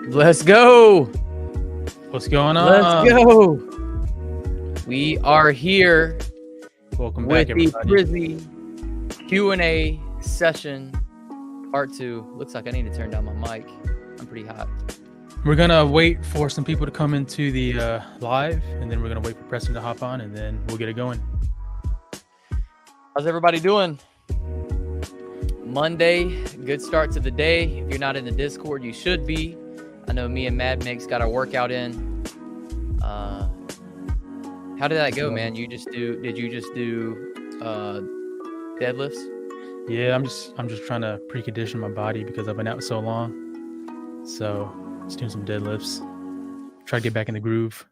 Let's go. What's going on? Let's go. We are here. Welcome with back, the everybody. Prizzie Q&A session, part 2. Looks like I need to turn down my mic. I'm pretty hot. We're gonna wait for some people to come into the live, and then we're gonna wait for Preston to hop on, and then we'll get it going. How's everybody doing? Monday, good start to the day. If you're not in the Discord, you should be. I know me and maddmix got our workout in. How did that go, man? Did you just do deadlifts? Yeah, I'm just trying to precondition my body because I've been out so long. So just doing some deadlifts. Try to get back in the groove.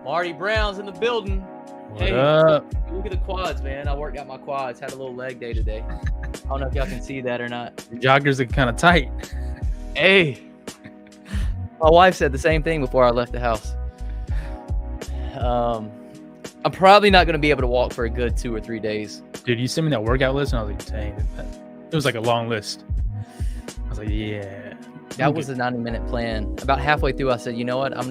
Marty Brown's in the building. What up? Look at the quads, man. I worked out my quads. Had a little leg day today. I don't know if y'all can see that or not. The joggers are kind of tight. Hey, my wife said the same thing before I left the house. I'm probably not going to be able to walk for a good 2 or 3 days. Dude, you sent me that workout list, and I was like, dang, it was like a long list. I was like, yeah. That was a 90-minute plan. About halfway through, I said, you know what? I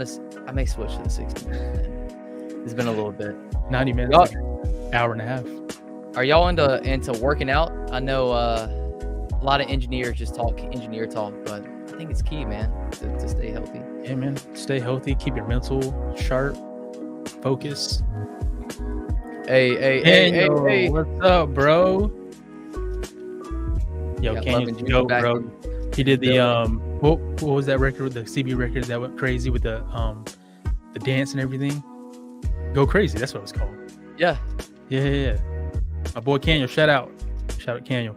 may switch to the 60-minute plan. It's been a little bit. 90 minutes, like an hour and a half. Are y'all into working out? I know a lot of engineers just talk engineer talk, but I think it's key, man, to stay healthy. Yeah, man. Stay healthy. Keep your mental sharp. Focus. Hey. What's up, bro? Yo, Kanye's dope, bro. He did the what was that record? The CB record that went crazy with the dance and everything. Go crazy. That's what it was called. Yeah. My boy Kanye. Shout out Kanye.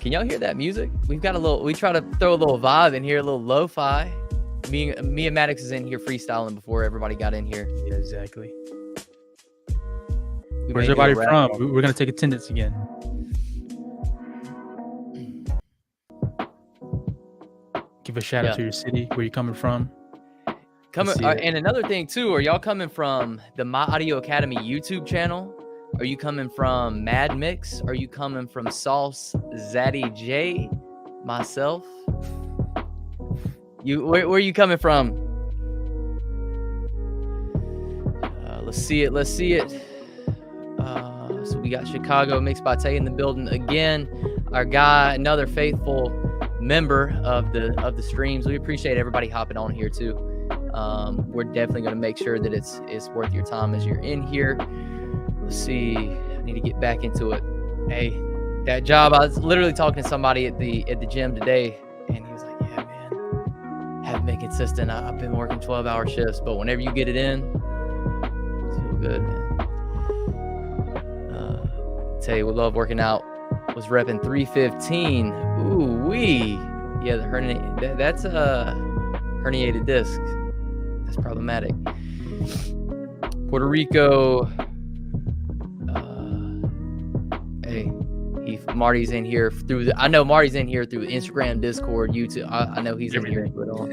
Can y'all hear that music? We try to throw a little vibe in here, a little lo-fi. Me and Maddox is in here freestyling before everybody got in here. Yeah, exactly. Where's everybody from? We're gonna take attendance again. Give a shout out to your city, where you're coming from. And another thing too, are y'all coming from the MyAudioAcademy YouTube channel? Are you coming from maddmix? Are you coming from Sauce Zaddy J? Myself? Where are you coming from? Let's see it. So we got Chicago Mixed by Tay in the building again. Our guy, another faithful member of the streams. We appreciate everybody hopping on here too. We're definitely going to make sure that it's worth your time as you're in here. Let's see. I need to get back into it. Hey, that job. I was literally talking to somebody at the gym today, and he was like, "Yeah, man, haven't been consistent. I've been working 12-hour shifts, but whenever you get it in, it's real good, man." Tell you, we love working out. Was repping 315. Ooh wee. Yeah, that's a herniated disc. That's problematic. Puerto Rico. Hey, Marty's in here I know Marty's in here through Instagram, Discord, YouTube. I know he's in here through it all.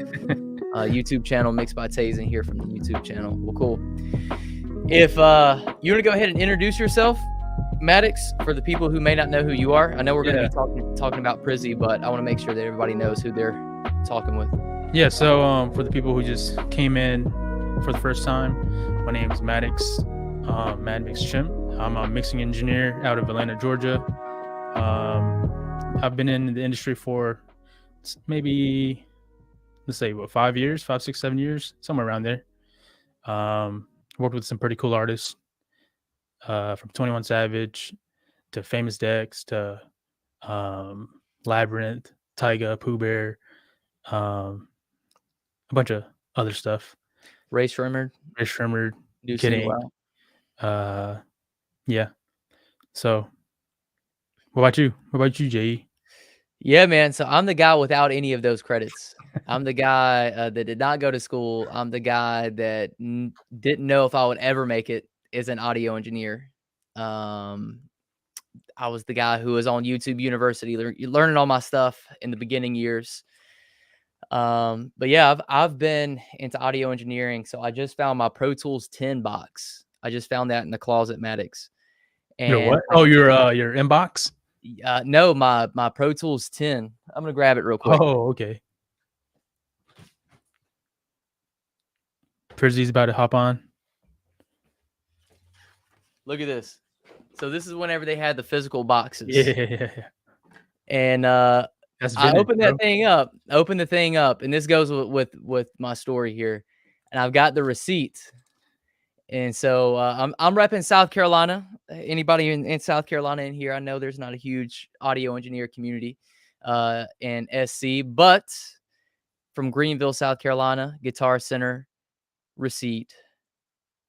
YouTube channel Mixed by Tay's in here from the YouTube channel. Well, cool. If you want to go ahead and introduce yourself, Maddox, for the people who may not know who you are. I know we're going to be talking about Prizzie, but I want to make sure that everybody knows who they're talking with. Yeah, so for the people who just came in for the first time, my name is Maddox, maddmix chhim. I'm a mixing engineer out of Atlanta, Georgia. I've been in the industry for maybe, let's say, 5 6 7 years, somewhere around there. Worked with some pretty cool artists, from 21 Savage to Famous Dex to Labyrinth, Tyga, Pooh Bear, a bunch of other stuff. Ray Shrimmer, Kidding. Yeah. So, what about you, J.E.? Yeah, man. So I'm the guy without any of those credits. I'm the guy that did not go to school. I'm the guy that didn't know if I would ever make it as an audio engineer. I was the guy who was on YouTube University learning all my stuff in the beginning years. But yeah, I've been into audio engineering. So I just found my Pro Tools 10 box. I just found that in the closet, Maddox. And your what? Oh, your inbox? No, my Pro Tools 10. I'm gonna grab it real quick. Oh, okay. Prizzie's about to hop on. Look at this. So this is whenever they had the physical boxes. Yeah. And That's I vintage, opened bro. that thing up. Opened the thing up, and this goes with my story here. And I've got the receipt. And so I'm repping South Carolina. Anybody in South Carolina in here? I know there's not a huge audio engineer community in SC, but from Greenville, South Carolina, Guitar Center, receipt,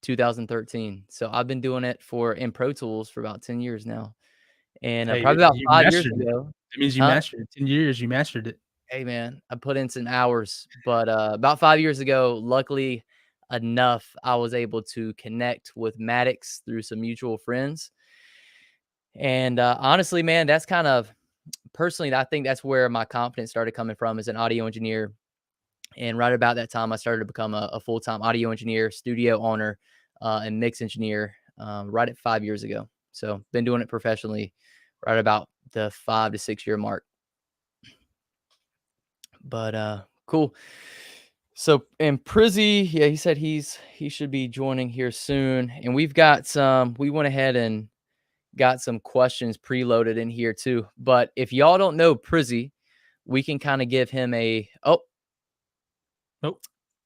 2013. So I've been doing it in Pro Tools for about 10 years now. And Hey, probably about you 5 years mastered it. ago. That means you Huh? mastered it. 10 years, you mastered it. Hey, man, I put in some hours, but about 5 years ago, luckily enough, I was able to connect with Maddox through some mutual friends. And honestly, man, that's kind of personally, I think that's where my confidence started coming from as an audio engineer. And right about that time, I started to become a full-time audio engineer, studio owner, and mix engineer right at 5 years ago. So been doing it professionally right about the 5 to 6 year mark. But cool. So and Prizzie, yeah, he said he should be joining here soon. And we went ahead and got some questions preloaded in here too. But if y'all don't know Prizzie, we can kind of give him Nope.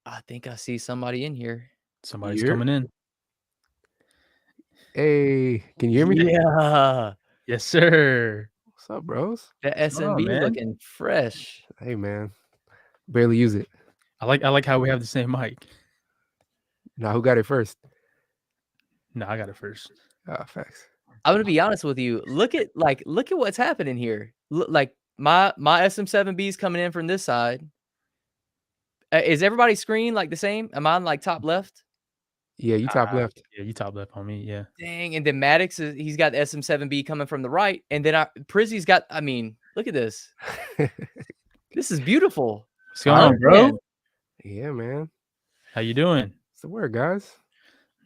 I think I see somebody in here. Somebody's coming in. Hey, can you hear me? Yeah. Yes, sir. What's up, bros? The What's going on, SMB man? looking fresh. Hey, man. Barely use it. I like how we have the same mic. Now, who got it first? No, I got it first. Facts. I'm gonna be honest with you. Look at what's happening here. Look, like my SM7B is coming in from this side. Is everybody's screen like the same? Am I on like top left? Yeah, you top left. Yeah, you top left on me. Yeah. Dang, and then Maddox he's got the SM7B coming from the right, and then Prizzie's got. I mean, look at this. This is beautiful. What's going on, bro? Yeah, man. How you doing? What's the word, guys?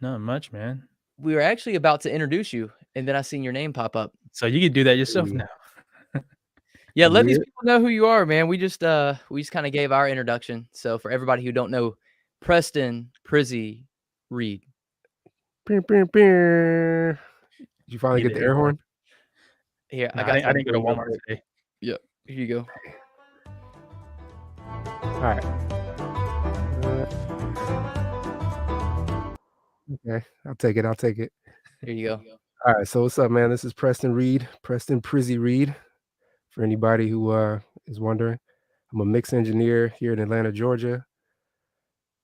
Not much, man. We were actually about to introduce you, and then I seen your name pop up. So you can do that yourself now. Yeah, let these people know who you are, man. We just kind of gave our introduction. So for everybody who don't know, Preston, Prizzie, Reid. Did you finally get the air horn? Here, No, I didn't go to Walmart today. Yep, here you go. All right. Okay, I'll take it. Here you go. All right, so what's up, man? This is Preston Prizzie Reid. For anybody who is wondering, I'm a mix engineer here in Atlanta, Georgia.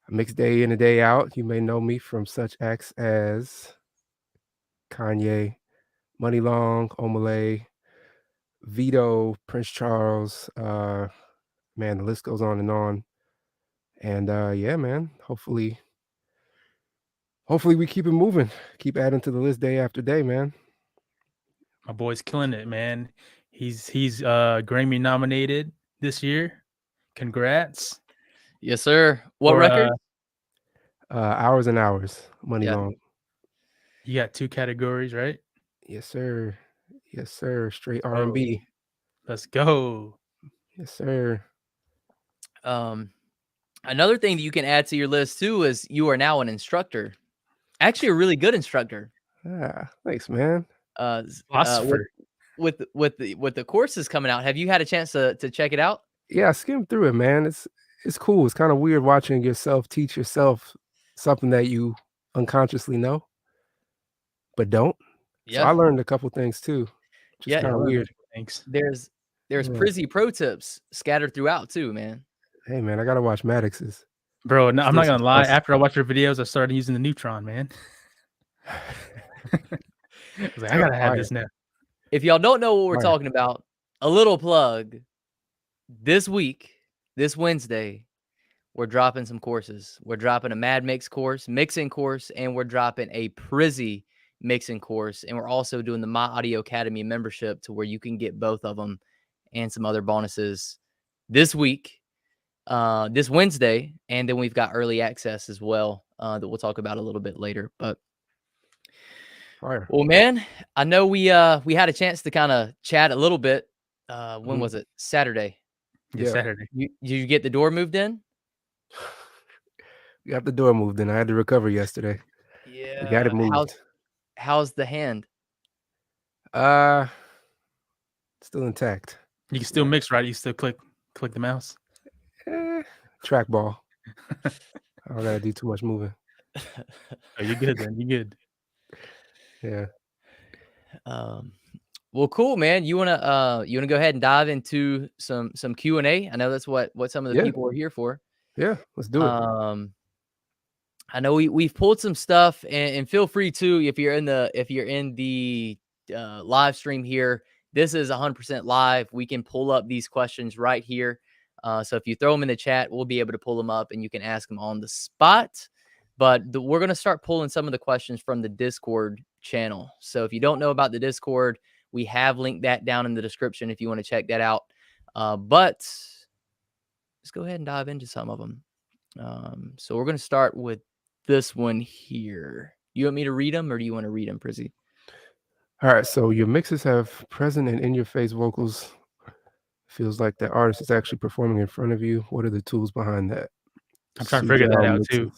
I mix day in and day out. You may know me from such acts as Kanye, Money Long, Omalay, Vedo, Prince Charles. Man, the list goes on and on. And yeah, man, hopefully we keep it moving, keep adding to the list day after day, man. My boy's killing it, man. He's Grammy nominated this year. Congrats. Yes, sir. What record? Hours and Hours, Money Long. You got 2 categories, right? Yes, sir. Straight R&B. Let's go. Yes, sir. Another thing that you can add to your list too is you are now an instructor. Actually, a really good instructor. Thanks, man. With the courses coming out, have you had a chance to check it out? Yeah, I skimmed through it, man. It's cool. It's kind of weird watching yourself teach yourself something that you unconsciously know, but don't. Yeah. So I learned a couple things too. Just kind of weird. Thanks. There's Prizzie pro tips scattered throughout too, man. Hey, man, I gotta watch Maddox's. Bro, no, I'm not gonna lie. After I watched your videos, I started using the Neutron, man. I was like, I gotta have this now. If y'all don't know what we're talking about, a little plug. This week, this Wednesday, we're dropping some courses. We're dropping a maddmix course, mixing course, and we're dropping a Prizzie mixing course. And we're also doing the MyAudioAcademy membership to where you can get both of them and some other bonuses this week, this Wednesday. And then we've got early access as well that we'll talk about a little bit later. But Fire. Well, man, I know we had a chance to kind of chat a little bit. When was it? Saturday. Yeah, Yeah. Saturday. Did you get the door moved in? We got the door moved in. I had to recover yesterday. Yeah. We got it moved. How's the hand? Still intact. You can still mix, right? You still click the mouse. Trackball. I don't gotta do too much moving. Oh, you're good then. You're good. Yeah. Well, cool, man. You wanna go ahead and dive into some Q&A? I know that's what some of the people are here for. Yeah, let's do it. I know we've pulled some stuff, and feel free to, if you're in the live stream here. This is 100% live. We can pull up these questions right here. So if you throw them in the chat, we'll be able to pull them up and you can ask them on the spot. But we're going to start pulling some of the questions from the Discord channel. So if you don't know about the Discord, we have linked that down in the description if you want to check that out. But let's go ahead and dive into some of them. So we're going to start with this one here. You want me to read them, or do you want to read them, Prizzie? All right, so your mixes have present and in-your-face vocals. Feels like the artist is actually performing in front of you. What are the tools behind that? I'm trying to figure that out too.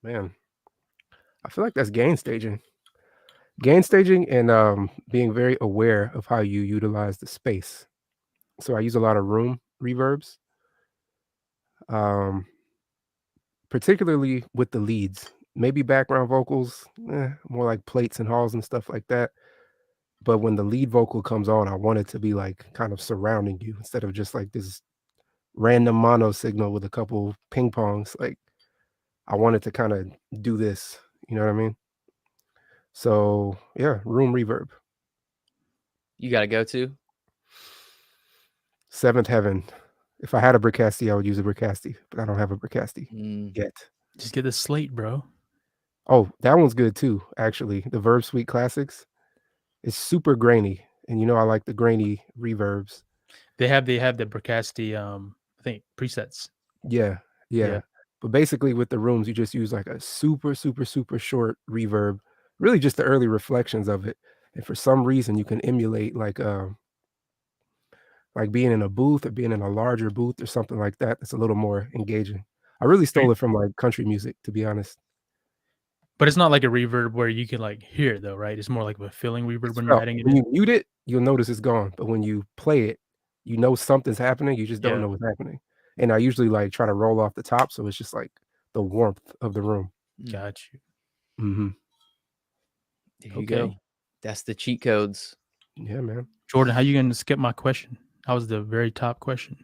Man, I feel like that's gain staging. Gain staging and being very aware of how you utilize the space. So I use a lot of room reverbs, particularly with the leads. Maybe background vocals, more like plates and halls and stuff like that. But when the lead vocal comes on, I want it to be like kind of surrounding you instead of just like this random mono signal with a couple ping pongs. Like I want it to kind of do this, you know what I mean? So yeah, room reverb. You got to go to Seventh Heaven. If I had a Bricasti, I would use a Bricasti, but I don't have a Bricasti yet. Just get the slate, bro. Oh, that one's good too, actually. The Verb Suite Classics. It's super grainy, and you know I like the grainy reverbs. They have the Bricasti, I think, presets. Yeah. But basically with the rooms, you just use like a super short reverb, really just the early reflections of it. And for some reason, you can emulate like being in a booth or being in a larger booth or something like that. That's a little more engaging. I really stole it from like country music, to be honest. But it's not like a reverb where you can like hear it though, right? It's more like a filling reverb when you're adding it when in. you mute it, you'll notice it's gone. But when you play it, you know something's happening. You just don't know what's happening. And I usually like try to roll off the top, so it's just like the warmth of the room. Got you. Mm-hmm. There you go. That's the cheat codes. Yeah, man. Jordan, how you gonna skip my question? That was the very top question.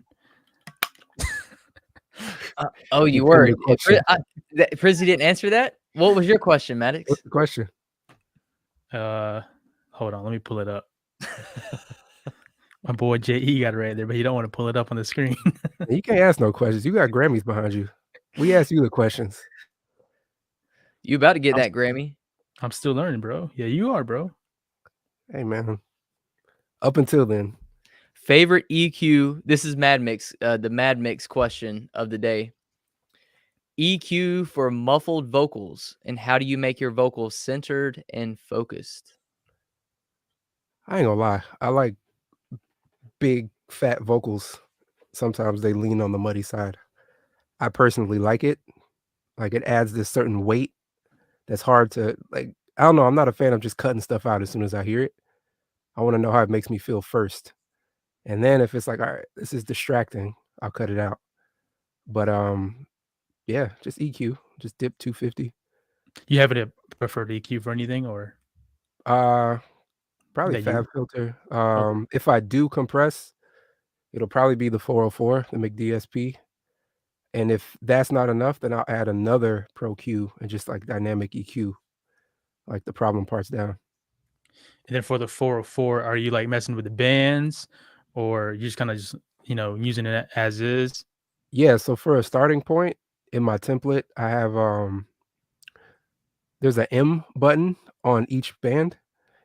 Oh, you were. Prizzie didn't answer that? What was your question, Maddox? What's the question? Hold on, let me pull it up. My boy JE got it right there, but he don't want to pull it up on the screen. You can't ask no questions. You got Grammys behind you. We ask you the questions. You about to get that Grammy? I'm still learning, bro. Yeah, you are, bro. Hey, man. Up until then. Favorite EQ. This is maddmix, the maddmix question of the day. EQ for muffled vocals, and how do you make your vocals centered and focused? I ain't gonna lie. I like big, fat vocals. Sometimes they lean on the muddy side. I personally like it. Like it adds this certain weight that's hard to like. I don't know. I'm not a fan of just cutting stuff out as soon as I hear it. I want to know how it makes me feel first. And then if it's like, all right, this is distracting, I'll cut it out. But yeah, just EQ, just dip 250. You have a preferred EQ for anything, or probably Fab Filter. If I do compress, it'll probably be the 404, the McDSP. And if that's not enough, then I'll add another Pro Q and just like dynamic EQ, like the problem parts down. And then for the 404, are you like messing with the bands, or you just kind of using it as is? Yeah, so for a starting point in my template, I have there's an M button on each band,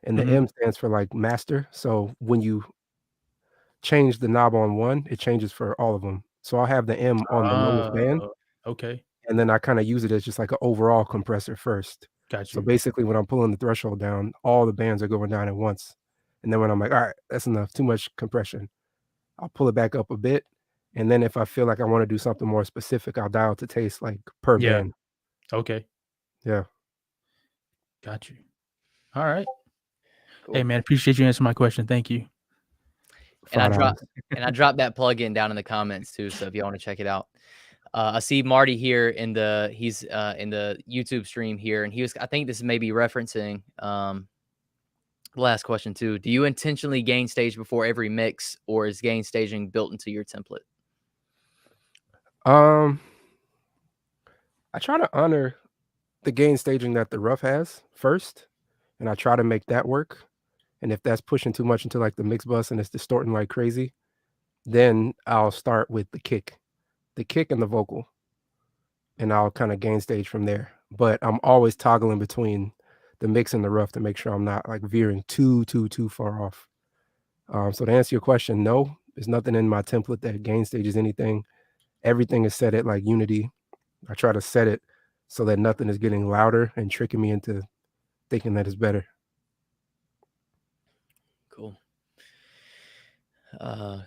and the M stands for like master. So when you change the knob on one, it changes for all of them. So I'll have the M on the lowest band. Okay. and then I kind of use it as just like an overall compressor first. Got So you. basically, when I'm pulling the threshold down, all the bands are going down at once. And then when I'm like, all right, that's enough, too much compression, I'll pull it back up a bit. And then if I feel like I want to do something more specific, I'll dial to taste like per Yeah. band. Okay. Yeah. Got you. All right. Cool. Hey man, appreciate you answering my question. Thank you. And I $5. dropped that plugin down in the comments too. So if you want to check it out. I see Marty here in the YouTube stream here, and I think this may be referencing the last question too. Do you intentionally gain stage before every mix, or is gain staging built into your template? I try to honor the gain staging that the rough has first, and I try to make that work. And if that's pushing too much into like the mix bus and it's distorting like crazy, then I'll start with the kick and the vocal, and I'll kind of gain stage from there. But I'm always toggling between the mix and the rough to make sure I'm not like veering too far off. So to answer your question, no, there's nothing in my template that gain stages anything. Everything is set at like unity. I try to set it so that nothing is getting louder and tricking me into thinking that it's better. Cool.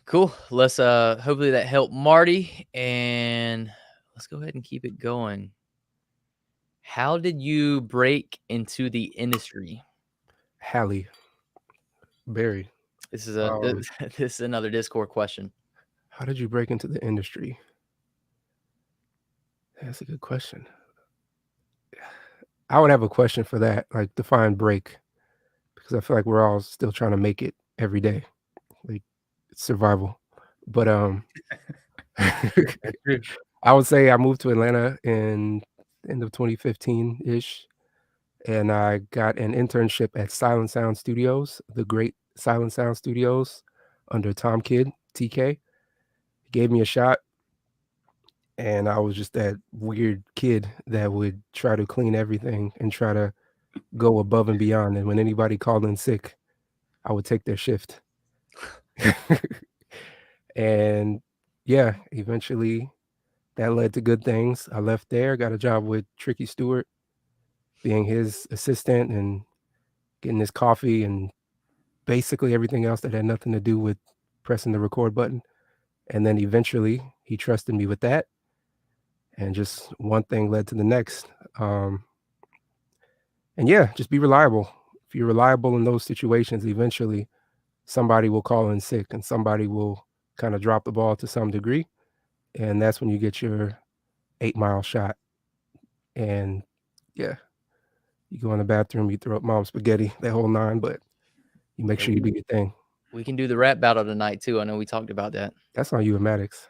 Cool. Let's hopefully that helped Marty, and let's go ahead and keep it going. How did you break into the industry? Halle Berry. This is this is another Discord question. How did you break into the industry? That's a good question. I would have a question for that, like define break, because I feel like we're all still trying to make it every day. Like it's survival. But That's true. I would say I moved to Atlanta in end of 2015-ish, and I got an internship at Silent Sound Studios, the great Silent Sound Studios under Tom Kidd, TK. He gave me a shot, and I was just that weird kid that would try to clean everything and try to go above and beyond. And when anybody called in sick, I would take their shift. And yeah, eventually that led to good things. I left there, got a job with Tricky Stewart, being his assistant and getting his coffee and basically everything else that had nothing to do with pressing the record button. And then eventually he trusted me with that. And just one thing led to the next. And yeah, just be reliable. If you're reliable in those situations, eventually somebody will call in sick and somebody will kind of drop the ball to some degree. And that's when you get your 8-mile shot. And yeah, you go in the bathroom, you throw up mom's spaghetti, that whole 9, but you make sure you do your thing. We can do the rap battle tonight too. I know we talked about that. That's on you and Maddox.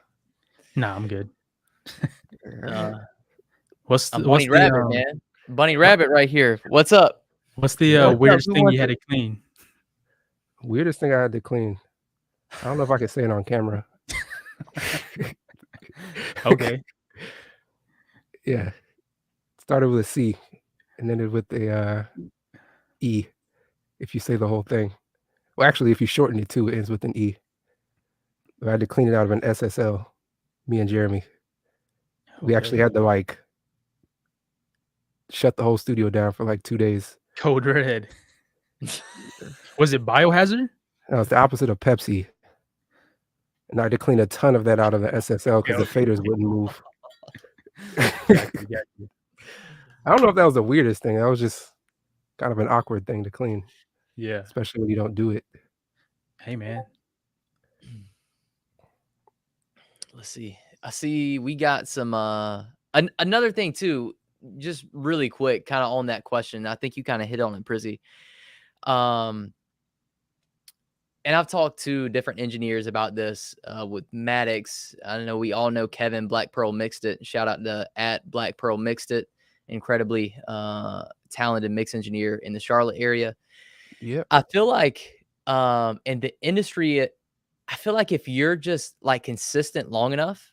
Nah, I'm good. What's Bunny Rabbit, man? Bunny Rabbit right here. What's up? What's the weirdest thing you had to clean? Weirdest thing I had to clean. I don't know if I can say it on camera. Okay. Yeah. Started with a C and ended with a E. If you say the whole thing. Well, actually, if you shorten it too, it ends with an E. I had to clean it out of an SSL. Me and Jeremy. We actually had to like shut the whole studio down for like 2 days. Code Red. Was it Biohazard? No, it's the opposite of Pepsi. And I had to clean a ton of that out of the SSL because the faders wouldn't move. I don't know if that was the weirdest thing. That was just kind of an awkward thing to clean. Yeah. Especially when you don't do it. Hey, man. Let's see. I see we got some another thing too, just really quick, kind of on that question. I think you kind of hit on it, Prizzie. And I've talked to different engineers about this with Maddox. I don't know. We all know Kevin Black Pearl Mixed It. Shout out to at Black Pearl Mixed It. Incredibly talented mix engineer in the Charlotte area. Yeah. I feel like in the industry, I feel like if you're just like consistent long enough,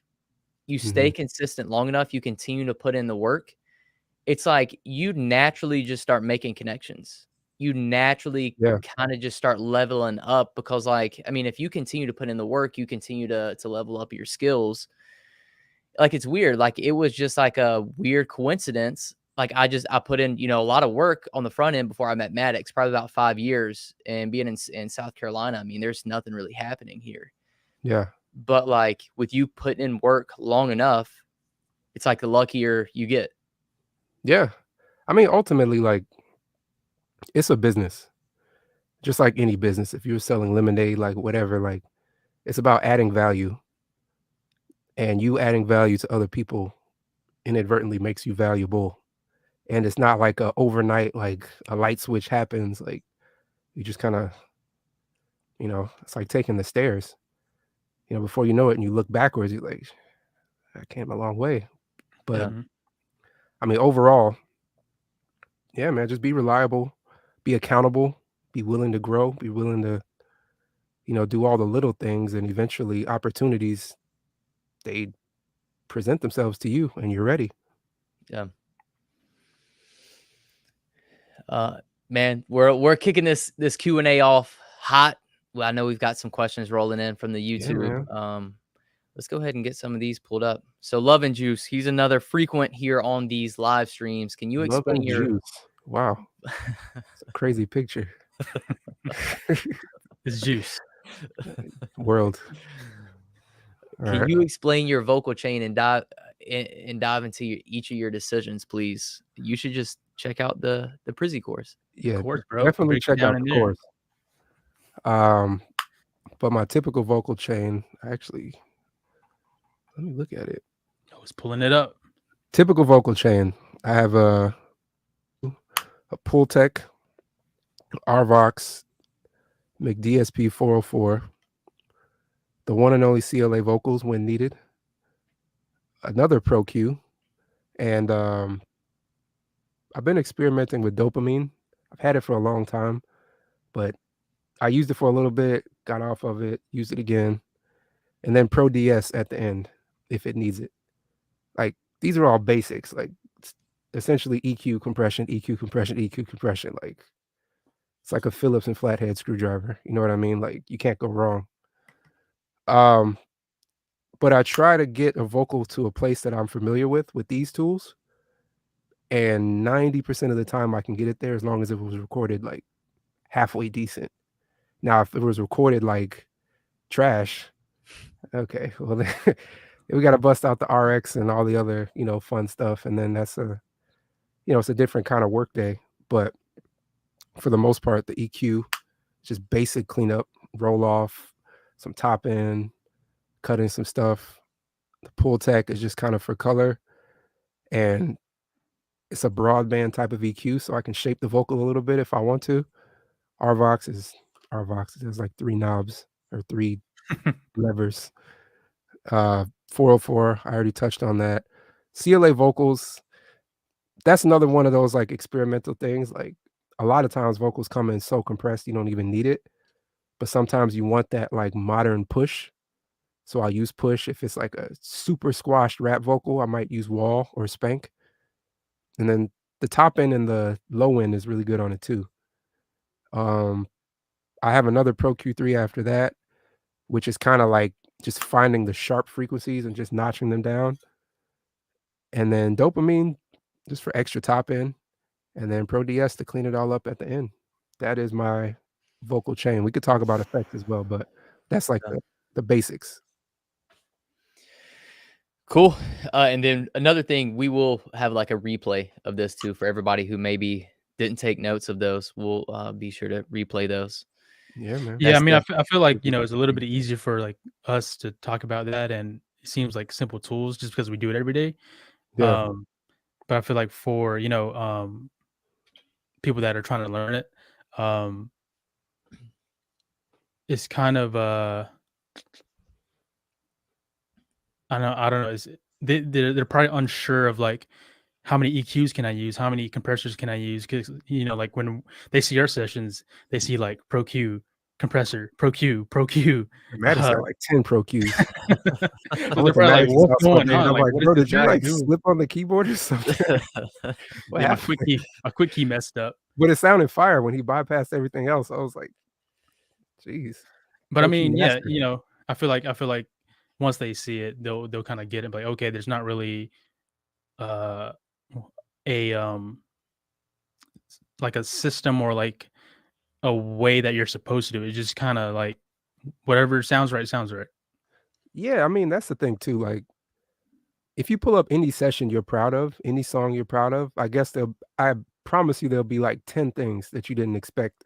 you stay consistent long enough, you continue to put in the work. It's like you naturally just start making connections. You naturally kind of just start leveling up because, like, I mean, if you continue to put in the work, you continue to level up your skills. like, it's weird. Like, it was just like a weird coincidence. Like, I put in, a lot of work on the front end before I met Maddox, probably about 5 years, and being in South Carolina, I mean, there's nothing really happening here. Yeah. But, like, with you putting in work long enough, it's like the luckier you get. Yeah. I mean, ultimately, like, it's a business. Just like any business. If you're selling lemonade, like whatever, like, it's about adding value. And you adding value to other people inadvertently makes you valuable. And it's not like a overnight, like a light switch happens. Like, you just kind of, it's like taking the stairs. Before you know it, and you look backwards, you're like, I came a long way. But Mhm. I mean, overall, yeah, man, just be reliable, be accountable, be willing to grow, be willing to, do all the little things, and eventually opportunities, they present themselves to you and you're ready. Yeah. Man, we're kicking this Q&A off hot. Well, I know we've got some questions rolling in from the Yeah, YouTube. man. Let's go ahead and get some of these pulled up. So Love and Juice, he's another frequent here on these live streams. Can you Love explain and your juice. Wow. It's a crazy picture. It's juice. World. All Can right. you explain your vocal chain and dive into each of your decisions, please? You should just check out the Prizzie course. Yeah, Of course, bro. definitely Breaks it check down out in the there. course. But my typical vocal chain, actually, let me look at it. I was pulling it up. Typical vocal chain. I have a Pultec RVox McDSP 404, the one and only CLA vocals when needed, another Pro Q, and I've been experimenting with dopamine. I've had it for a long time, but I used it for a little bit, got off of it, used it again, and then Pro DS at the end if it needs it. Like, these are all basics, like essentially EQ compression, EQ compression, EQ compression. Like, it's like a Phillips and flathead screwdriver. You know what I mean? Like, you can't go wrong. But I try to get a vocal to a place that I'm familiar with these tools. And 90% of the time I can get it there as long as it was recorded like halfway decent. Now, if it was recorded like trash, okay, well, then we got to bust out the RX and all the other, fun stuff. And then that's it's a different kind of work day. But for the most part, the EQ, just basic cleanup, roll off, some top end, cutting some stuff. The Pultec is just kind of for color. And it's a broadband type of EQ, so I can shape the vocal a little bit if I want to. RVox. It has like 3 knobs or 3 levers. 404, I already touched on that. CLA vocals, that's another one of those like experimental things. Like, a lot of times vocals come in so compressed you don't even need it, but sometimes you want that like modern push. So I'll use push. If it's like a super squashed rap vocal, I might use wall or spank. And then the top end and the low end is really good on it too. I have another Pro Q3 after that, which is kind of like just finding the sharp frequencies and just notching them down. And then dopamine just for extra top end, and then Pro DS to clean it all up at the end. That is my vocal chain. We could talk about effects as well, but that's like the basics. Cool. And then another thing, we will have like a replay of this too for everybody who maybe didn't take notes of those. We'll be sure to replay those. Yeah, man. Yeah, I mean, That's I feel like, it's a little bit easier for like us to talk about that, and it seems like simple tools just because we do it every day. Yeah. But I feel like for, people that are trying to learn it, it's kind of I don't know. They're probably unsure of like how many EQs can I use, how many compressors can I use? Because like when they see our sessions, they see like Pro Q compressor, Pro Q, Pro Q. Maddox got like 10 Pro Qs. So I they're went to probably like, Maddox's "What's house one going day and on? I'm Like, like, what is bro, this did you guy like doing?" slip on the keyboard or something? What Yeah, happened? my quick key messed up. But it sounded fire when he bypassed everything else. I was like, geez. But I Pro key mean, yeah, master. I feel like once they see it, they'll kind of get it. Like, okay, there's not really uh a like a system or like a way that you're supposed to do it. It's just kind of like whatever sounds right sounds right. Yeah, I mean, that's the thing too, like, if you pull up any session you're proud of, any song you're proud of, I promise you there'll be, like, 10 things that you didn't expect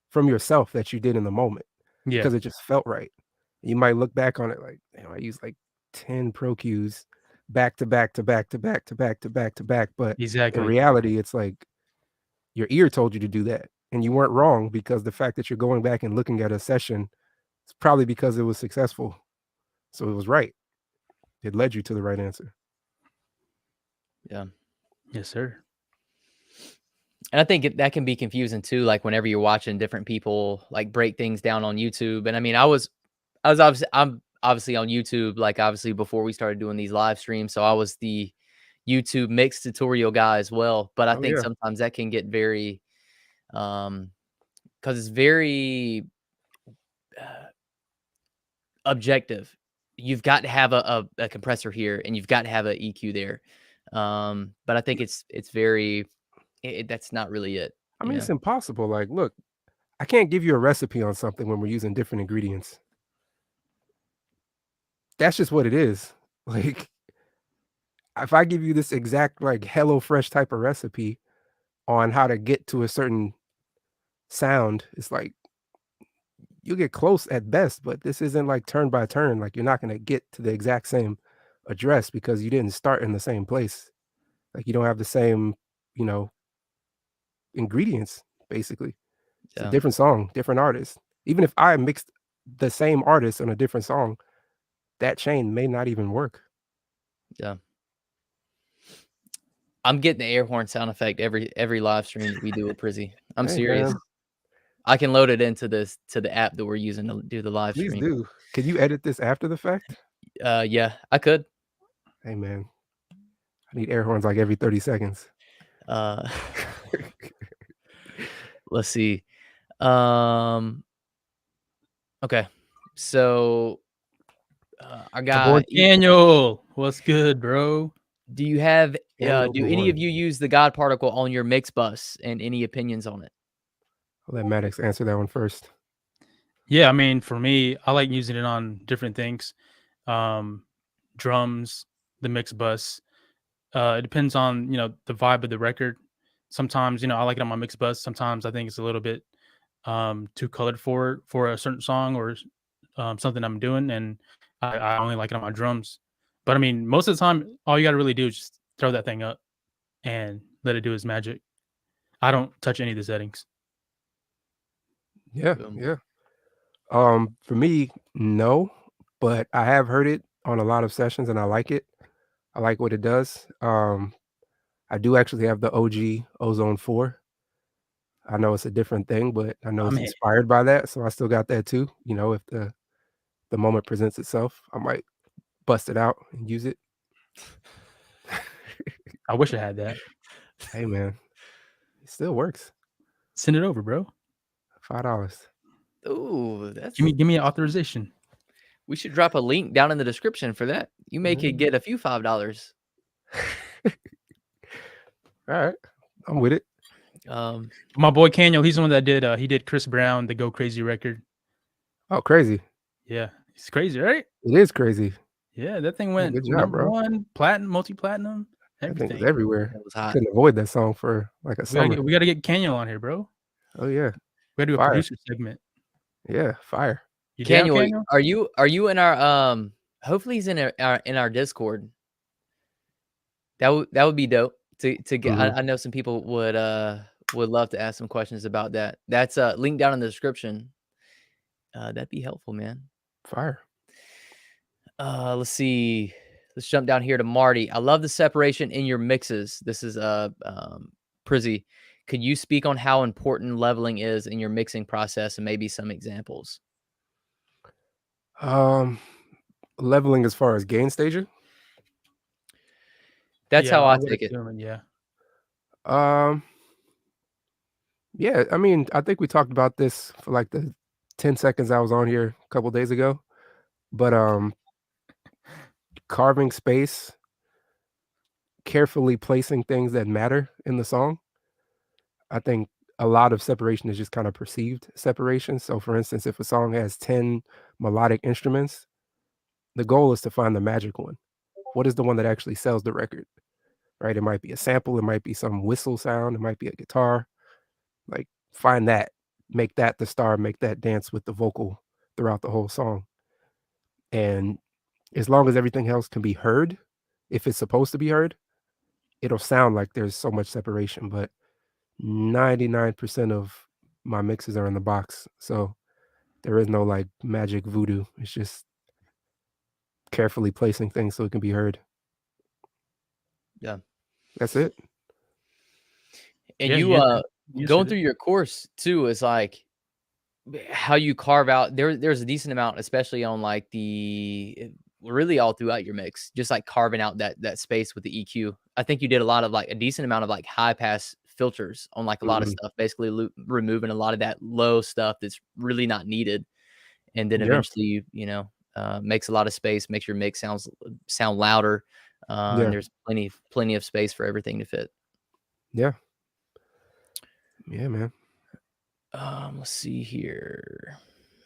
from yourself that you did in the moment Yeah, because it just felt right. You might look back on it like, "Damn, I used, like, 10 Pro Qs back to back to back to back to back to back to back," but in exactly. reality, it's like your ear told you to do that, and you weren't wrong because the fact that you're going back and looking at a session, it's probably because it was successful, so it was right. It led you to the right answer. Yeah. Yes, sir. And I think that can be confusing too, like whenever you're watching different people like break things down on YouTube. And I mean, I'm obviously on YouTube, like obviously before we started doing these live streams. So I was the YouTube mix tutorial guy as well. But I Oh, think yeah. sometimes that can get very, because it's very objective. You've got to have a compressor here, and you've got to have an EQ there. But I think it's very that's not really it. I You mean, know? it's impossible, like, look, I can't give you a recipe on something when we're using different ingredients. That's just what it is. Like, if I give you this exact, like, HelloFresh type of recipe on how to get to a certain sound, it's like, you'll get close at best, but this isn't like turn by turn, like, you're not gonna get to the exact same address because you didn't start in the same place. Like, you don't have the same, you know, ingredients, basically. It's a Yeah, different song, different artist. Even if I mixed the same artist on a different song, that chain may not even work. yeah. I'm getting the air horn sound effect every live stream that we do with Prizzie. I'm Hey, serious. man, I can load it into to the app that we're using to do the live please stream. do. Can you edit this after the fact? Yeah, I could. Hey, man, I need air horns like every 30 seconds. Uh, let's see. Um, okay, so our It's our boy guy, Daniel. What's good, bro? do you have? Daniel Do any of Boy. you use the God particle on your mix bus, and any opinions on it? I'll let Maddox answer that one first. Yeah, I mean, for me, I like using it on different things. Um, drums, the mix bus. It depends on the vibe of the record. Sometimes I like it on my mix bus. Sometimes I think it's a little bit too colored for a certain song or something I'm doing, and I only like it on my drums. But I mean, most of the time, all you got to really do is just throw that thing up and let it do its magic. I don't touch any of the settings. Yeah, Boom. yeah. For me, no, but I have heard it on a lot of sessions and I like it. I like what it does. I do actually have the OG Ozone 4. I know it's a different thing, but I know I it's mean, inspired by that, so I still got that too. You know, if the moment presents itself, I might bust it out and use it. I wish I had that. Hey, man, it still works. Send it over, bro. $5. Ooh, Give me an authorization. we should drop a link down in the description for that. You may could get a few $5. Alright, I'm with it. My boy Kanye, he's the one that did Chris Brown, the Go Crazy record. Oh, crazy. Yeah, it's crazy, right? It is crazy. Yeah, that thing Yeah, went good job, bro. #1, platinum, multi-platinum, That thing was everything. everywhere. It was You hot. couldn't avoid that song for, like, a summer. We gotta get Kanye on here, bro. Oh, yeah. We gotta do a Fire. producer segment. Yeah, fire. You down, Kanye, Kanye? are you in our hopefully he's in our Discord. That would be dope to get. Mhm. I know some people would love to ask some questions about that. That's link down in the description. That'd be helpful, man. Fire. Let's see. Let's jump down here to Marty. I love the separation in your mixes. This is Prizzie. Could you speak on how important leveling is in your mixing process and maybe some examples? Um, Leveling as far as gain staging? That's Yeah, how I I would take it. assume, yeah. Um, yeah, I mean, I think we talked about this for, like, the 10 seconds I was on here a couple days ago, but, carving space, carefully placing things that matter in the song. I think a lot of separation is just kind of perceived separation. So, for instance, if a song has 10 melodic instruments, the goal is to find the magic one. What is the one that actually sells the record, right? It might be a sample, it might be some whistle sound, it might be a guitar. Like, find that, make that the star, make that dance with the vocal throughout the whole song. And as long as everything else can be heard, if it's supposed to be heard, it'll sound like there's so much separation. But 99% of my mixes are in the box. So there is no like magic voodoo. It's just carefully placing things so it can be heard. Yeah. That's it. And Yeah, you you going answered through it. your course too is like how you carve out there's a decent amount, especially on like really all throughout your mix, just like carving out that space with the EQ. I think you did a decent amount of like high pass filters on like a lot of Mhm. stuff, basically removing a lot of that low stuff that's really not needed. And then Yeah. eventually makes a lot of space, makes your mix sound louder. Yeah. And there's plenty of space for everything to fit. Yeah. Yeah, man. Let's see here.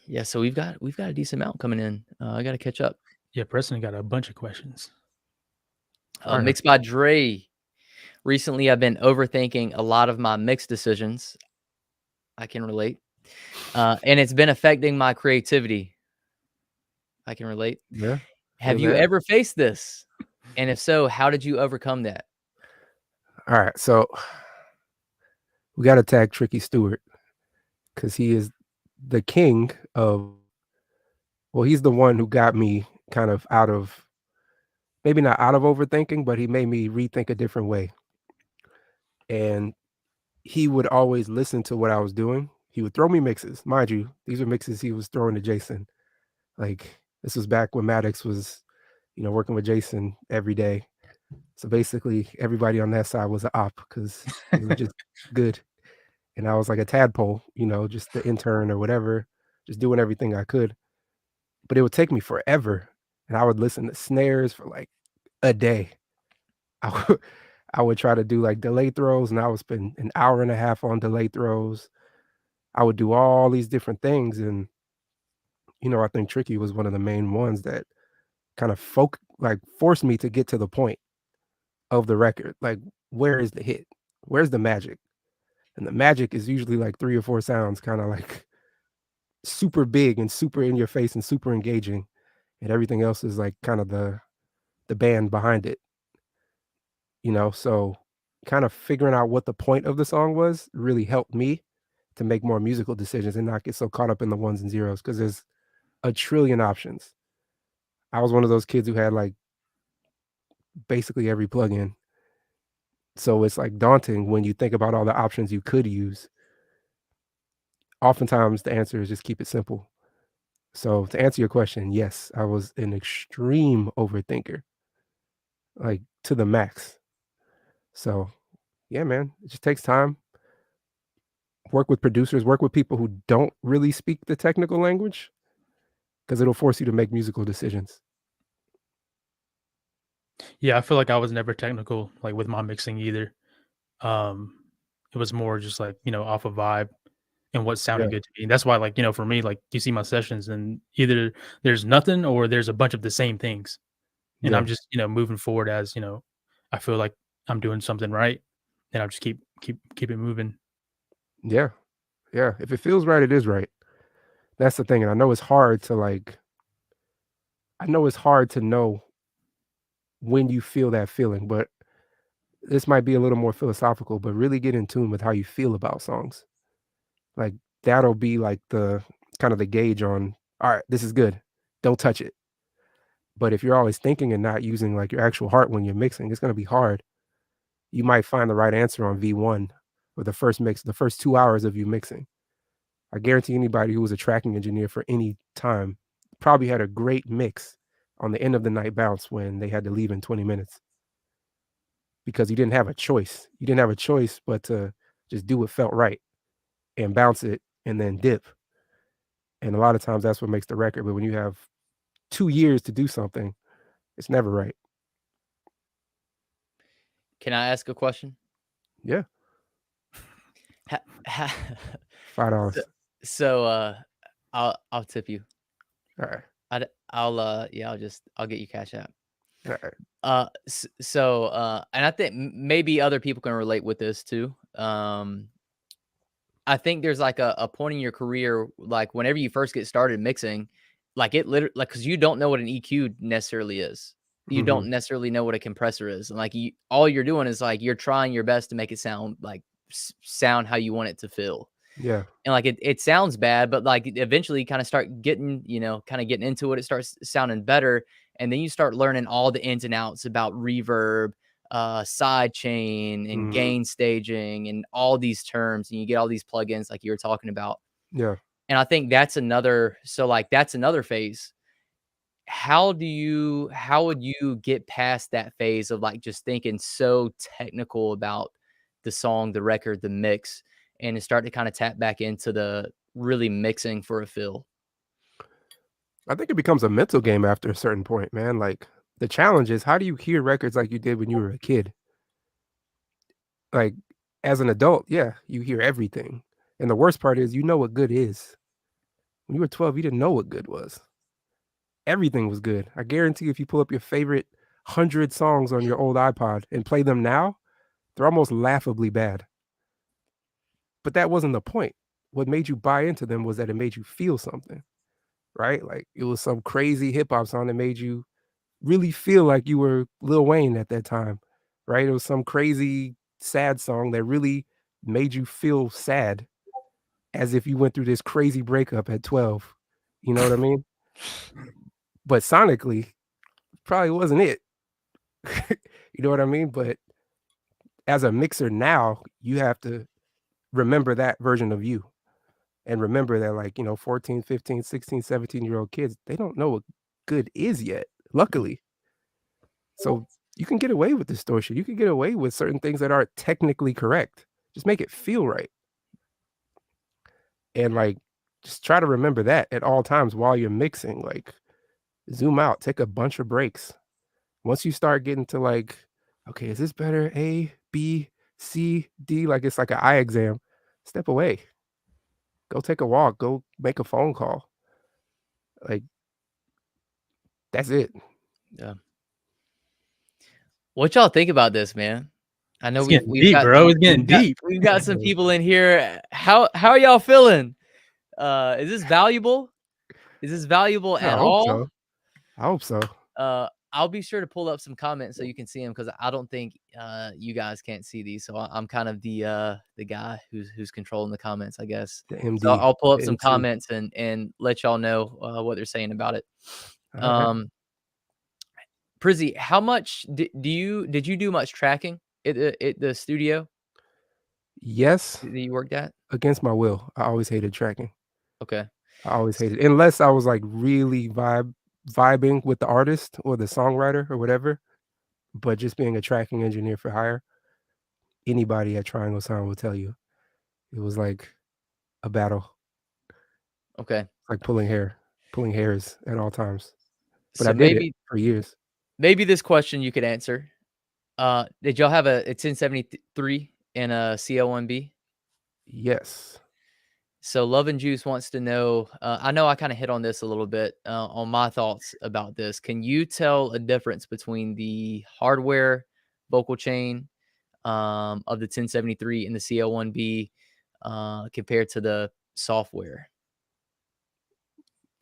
Yeah, so we've got a decent amount coming in. I got to catch up. Yeah, Preston got a bunch of questions. Fire. Mixed by Dre. Recently, I've been overthinking a lot of my mix decisions. I can relate. And it's been affecting my creativity. I can relate. Yeah. Have Feel you that. ever faced this? And if so, how did you overcome that? All right. So we got to tag Tricky Stewart because he is the king of, well, he's the one who got me kind of out of, maybe not out of overthinking, but he made me rethink a different way. And he would always listen to what I was doing. He would throw me mixes. Mind you, these are mixes he was throwing to Jason. Like, this was back when Maddox was, working with Jason every day. So basically, everybody on that side was an op because they were just good. And I was like a tadpole, just the intern or whatever, just doing everything I could. But it would take me forever. And I would listen to snares for like a day. I would, I would try to do like delay throws, and I would spend an hour and a half on delay throws. I would do all these different things. And, I think Tricky was one of the main ones that kind of forced me to get to the point of the record. Like, where is the hit? Where's the magic? And the magic is usually like 3 or 4 sounds, kind of like super big and super in your face and super engaging. And everything else is like kind of the band behind it. So kind of figuring out what the point of the song was really helped me to make more musical decisions and not get so caught up in the ones and zeros because there's a trillion options. I was one of those kids who had like basically every plugin. So it's like daunting when you think about all the options you could use. Oftentimes the answer is just keep it simple. So to answer your question, yes, I was an extreme overthinker, like to the max. So yeah, man, it just takes time. Work with producers, work with people who don't really speak the technical language because it'll force you to make musical decisions. Yeah, I feel like I was never technical, like with my mixing either. It was more just like, off a vibe and what Yeah, sounded good to me. And that's why, like, for me, like you see my sessions and either there's nothing or there's a bunch of the same things. And yeah, I'm just, moving forward as, I feel like I'm doing something right. And I'll just keep it moving. yeah, yeah. If it feels right, it is right. That's the thing. And I know it's hard to know when you feel that feeling, but this might be a little more philosophical, but really get in tune with how you feel about songs. Like that'll be like the kind of the gauge on, all right, this is good. Don't touch it. But if you're always thinking and not using like your actual heart when you're mixing, it's going to be hard. You might find the right answer on V1 or the first mix, the first 2 hours of you mixing. I guarantee anybody who was a tracking engineer for any time probably had a great mix on the end of the night bounce when they had to leave in 20 minutes because you didn't have a choice. You didn't have a choice but to just do what felt right and bounce it and then dip. And a lot of times that's what makes the record. But when you have 2 years to do something, It's never right. Can I ask a question? Yeah. Ha- $5. so I'll tip you. All right. I'll get you Cash App. All right. And I think maybe other people can relate with this too. I think there's like a point in your career, like whenever you first get started mixing, like it literally, like, cause you don't know what an EQ necessarily is. You Mhm. don't necessarily know what a compressor is. And like all you're doing is like, you're trying your best to make it sound like sound how you want it to feel. Yeah. And like it sounds bad, but like eventually you kind of start getting, kind of getting into it. It starts sounding better. And then you start learning all the ins and outs about reverb, side chain, and gain staging, and all these terms. And you get all these plugins like you were talking about. Yeah. And I think that's another phase. How would you get past that phase of like just thinking so technical about the song, the record, the mix, and to start to kind of tap back into the really mixing for a feel? I think it becomes a mental game after a certain point, man. Like, the challenge is, how do you hear records like you did when you were a kid? Like, as an adult, yeah, you hear everything. And the worst part is, you know what good is. When you were 12, you didn't know what good was. Everything was good. I guarantee if you pull up your favorite 100 songs on your old iPod and play them now, they're almost laughably bad. But that wasn't the point. What made you buy into them was that it made you feel something, right? Like, it was some crazy hip hop song that made you really feel like you were Lil Wayne at that time, right? It was some crazy sad song that really made you feel sad, as if you went through this crazy breakup at 12. You know what I mean? But sonically, probably wasn't it. You know what I mean? But as a mixer now, you have to remember that version of you, and remember that, like, 14, 15, 16, 17-year-old kids, they don't know what good is yet, luckily. So you can get away with distortion. You can get away with certain things that aren't technically correct. Just make it feel right. And, like, just try to remember that at all times while you're mixing. Like, zoom out, take a bunch of breaks. Once you start getting to, like, okay, is this better? A, B, C, D, like it's like an eye exam. Step away. Go take a walk. Go make a phone call. Like, that's it. Yeah. What y'all think about this, man? I know It's we've getting we've deep, got bro. It's getting we've got deep. we've got some people in here. How are y'all feeling? Is this valuable? Is this valuable Yeah, at all? I hope so. I'll be sure to pull up some comments so you can see them, because I don't think you guys can't see these. So I'm kind of the guy who's controlling the comments, I guess. The So MD, I'll pull up the some MC. comments and let y'all know what they're saying about it. All right. Prizzie, how much did you do much tracking at the studio Yes, that you worked at? against my will. I always hated tracking. Okay. I always hated, unless I was like really vibing with the artist or the songwriter or whatever. But just being a tracking engineer for hire, anybody at Triangle Sound will tell you it was like a battle, Okay. like pulling hairs at all times. But So I did it for years. maybe this question you could answer. Did y'all have a 1073 and a CL1B? Yes. So Love and Juice wants to know, I know I kind of hit on this a little bit on my thoughts about this. Can you tell a difference between the hardware vocal chain of the 1073 and the CL1B compared to the software?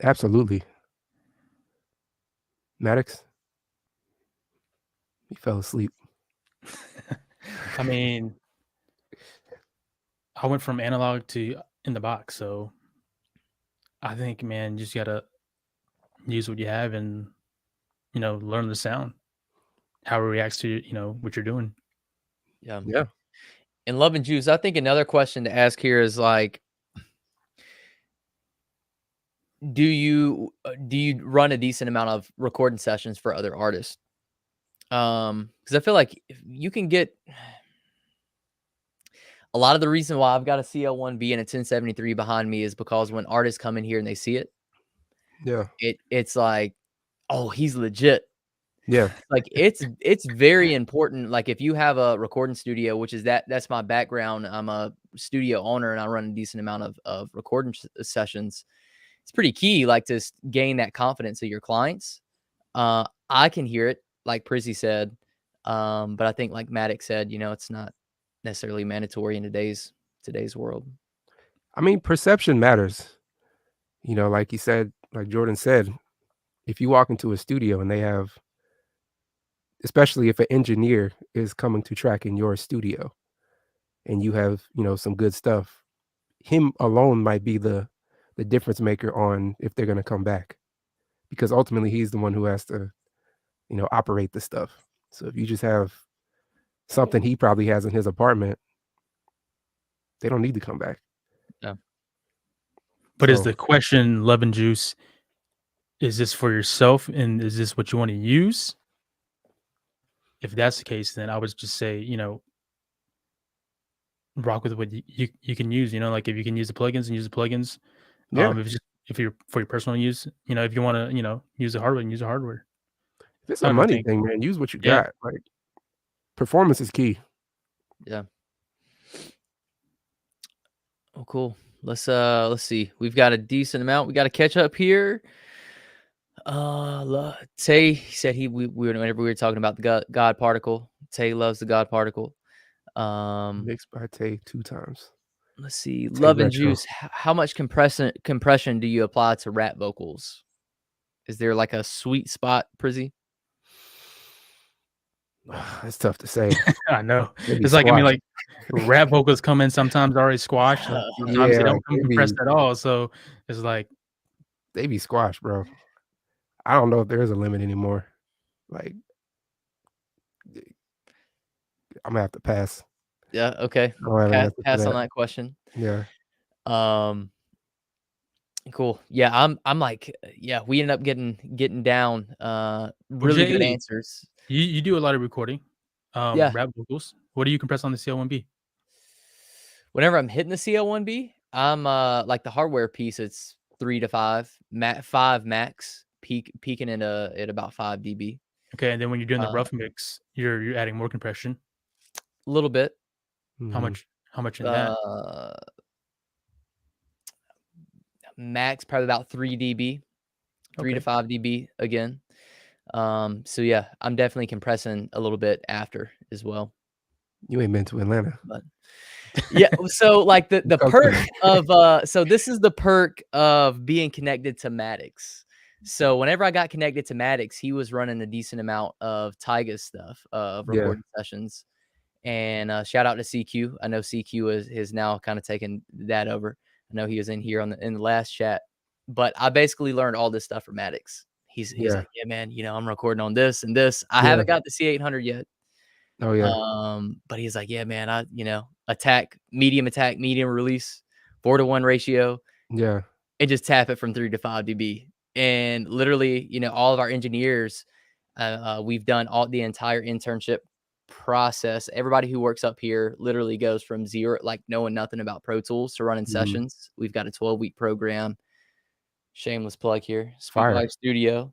Absolutely. Maddox, he fell asleep. I mean, I went from analog to in the box, so I think, man, you just gotta use what you have and learn the sound, how it reacts to what you're doing. Yeah. Yeah. And Love and Juice, I think another question to ask here is like, do you run a decent amount of recording sessions for other artists? Because I feel like if you can get a lot of the reason why I've got a CL1B and a 1073 behind me is because when artists come in here and they see it, Yeah. it's like, oh, he's legit. Yeah. Like it's very important. Like if you have a recording studio, which is that's my background. I'm a studio owner and I run a decent amount of recording sessions. It's pretty key, like to gain that confidence of your clients. I can hear it, like Prizzie said, but I think like Maddox said, it's not necessarily mandatory in today's world. I mean, perception matters. Like you said, like Jordan said, if you walk into a studio and they have, especially if an engineer is coming to track in your studio and you have, some good stuff, him alone might be the difference maker on if they're going to come back, because ultimately he's the one who has to, operate the stuff. So if you just have something he probably has in his apartment, they don't need to come back. Yeah. But is So, the question, Love and Juice, is this for yourself and is this what you want to use? If that's the case, then I would just say, rock with what you can use. Like if you can use the plugins and use the plugins. yeah, If you're for your personal use, if you want to, use the hardware and use the hardware. if it's I a don't money think. thing, man, use what you Yeah. got. Like, performance is key. Yeah. Oh, cool. Let's see. We've got a decent amount. We got to catch up here. Tay said whenever we were talking about the God particle, Tay loves the God particle. Mixed by Tay 2 times. Let's see. Tay Love and retro. Juice. How much compression do you apply to rap vocals? Is there like a sweet spot, Prizzie? It's tough to say. I know. They be It's like, I mean, squashed. like rap vocals come in sometimes already squashed. Like sometimes they Yeah, don't come compressed at all. So it's like, they be squashed, bro. I don't know if there is a limit anymore. Like, I'm gonna have to pass. Yeah. Okay. I don't have an answer for Pass on that. that question. Yeah. Cool. Yeah. I'm like, yeah. We ended up getting down. Really good Jay, answers. you do a lot of recording, Yeah. rap vocals. What do you compress on the CL1B? Whenever I'm hitting the CL1B, I'm like the hardware piece. It's 3 to 5, 5 max, peaking at about 5 dB. Okay, and then when you're doing the rough mix, you're adding more compression. A little bit. How much in that? Max probably about 3 dB, 3 to 5 dB again. So yeah, I'm definitely compressing a little bit after as well. You ain't been to Atlanta. But yeah, so like the perk of so this is the perk of being connected to Maddox. So whenever I got connected to Maddox, he was running a decent amount of Tyga's stuff of recording sessions. And shout out to CQ. I know CQ is now kind of taken that over. I know he was in here in the last chat, but I basically learned all this stuff from Maddox. He's like, yeah, man, I'm recording on this and this. I haven't got the C800 yet. Oh yeah. But he's like, yeah, man, attack, medium release, 4-to-1 ratio. Yeah. And just tap it from 3 to 5 dB. And literally, all of our engineers, we've done the entire internship process. Everybody who works up here literally goes from zero, like knowing nothing about Pro Tools, to running sessions. We've got a 12-week program. Shameless plug here. Speak Life Studio.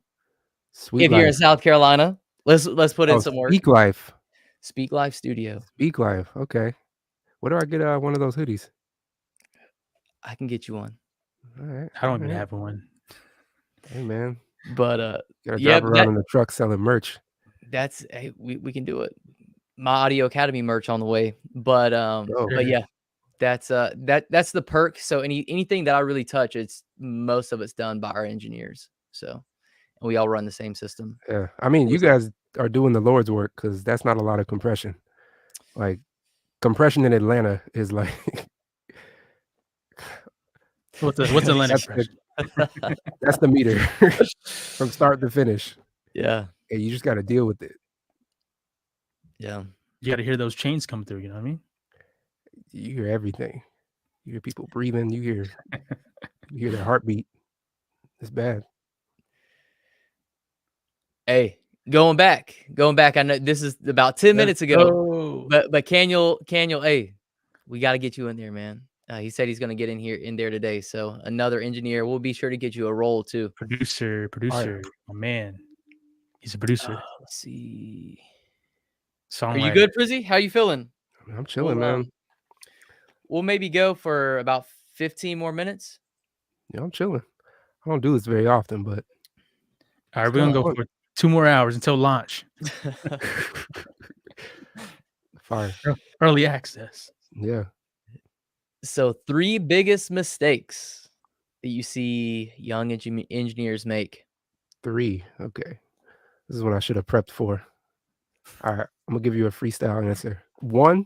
Sweet if Life. you're in South Carolina, let's put in some work. Speak Life. Speak Life Studio. Speak Life. Okay. Where do I get one of those hoodies? I can get you one. All right. I don't even have one. Hey man. But gotta drive around in the truck selling merch. That's we can do it. MyAudioAcademy merch on the way. But yeah, that's the perk. So anything that I really touch, most of it's done by our engineers. So, and we all run the same system. Yeah, I mean, you guys are doing the Lord's work, because that's not a lot of compression. Like, compression in Atlanta is like what's Atlanta compression? That's the meter from start to finish. Yeah, and you just got to deal with it. Yeah, you got to hear those chains come through. You know what I mean? You hear everything. You hear people breathing. You hear their heartbeat. It's bad. Hey, going back. I know this is about 10 minutes ago, but Kanye, hey, we got to get you in there, man. He said he's going to get in there today. So another engineer, we'll be sure to get you a role too. Producer, my man. He's a producer, Let's see. Are you songwriter. good, Prizzie? How you feeling? I'm chilling, We'll, man. we'll maybe go for about 15 more minutes. Yeah, I'm chilling. I don't do this very often, but All right, it's we're kind gonna of go fun. for 2 more hours until launch. Fire. Early access. Yeah. So 3 biggest mistakes that you see young engineers make. 3. Okay. This is what I should have prepped for. All right. I'm gonna give you a freestyle answer. 1,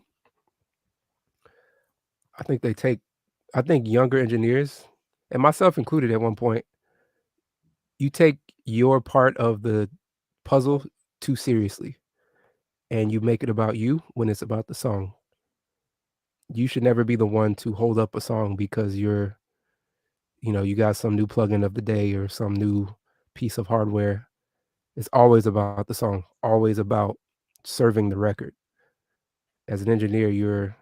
I think younger engineers, and myself included at one point, you take your part of the puzzle too seriously and you make it about you when it's about the song. You should never be the one to hold up a song because you got some new plugin of the day or some new piece of hardware. It's always about the song, always about serving the record. As an engineer, you're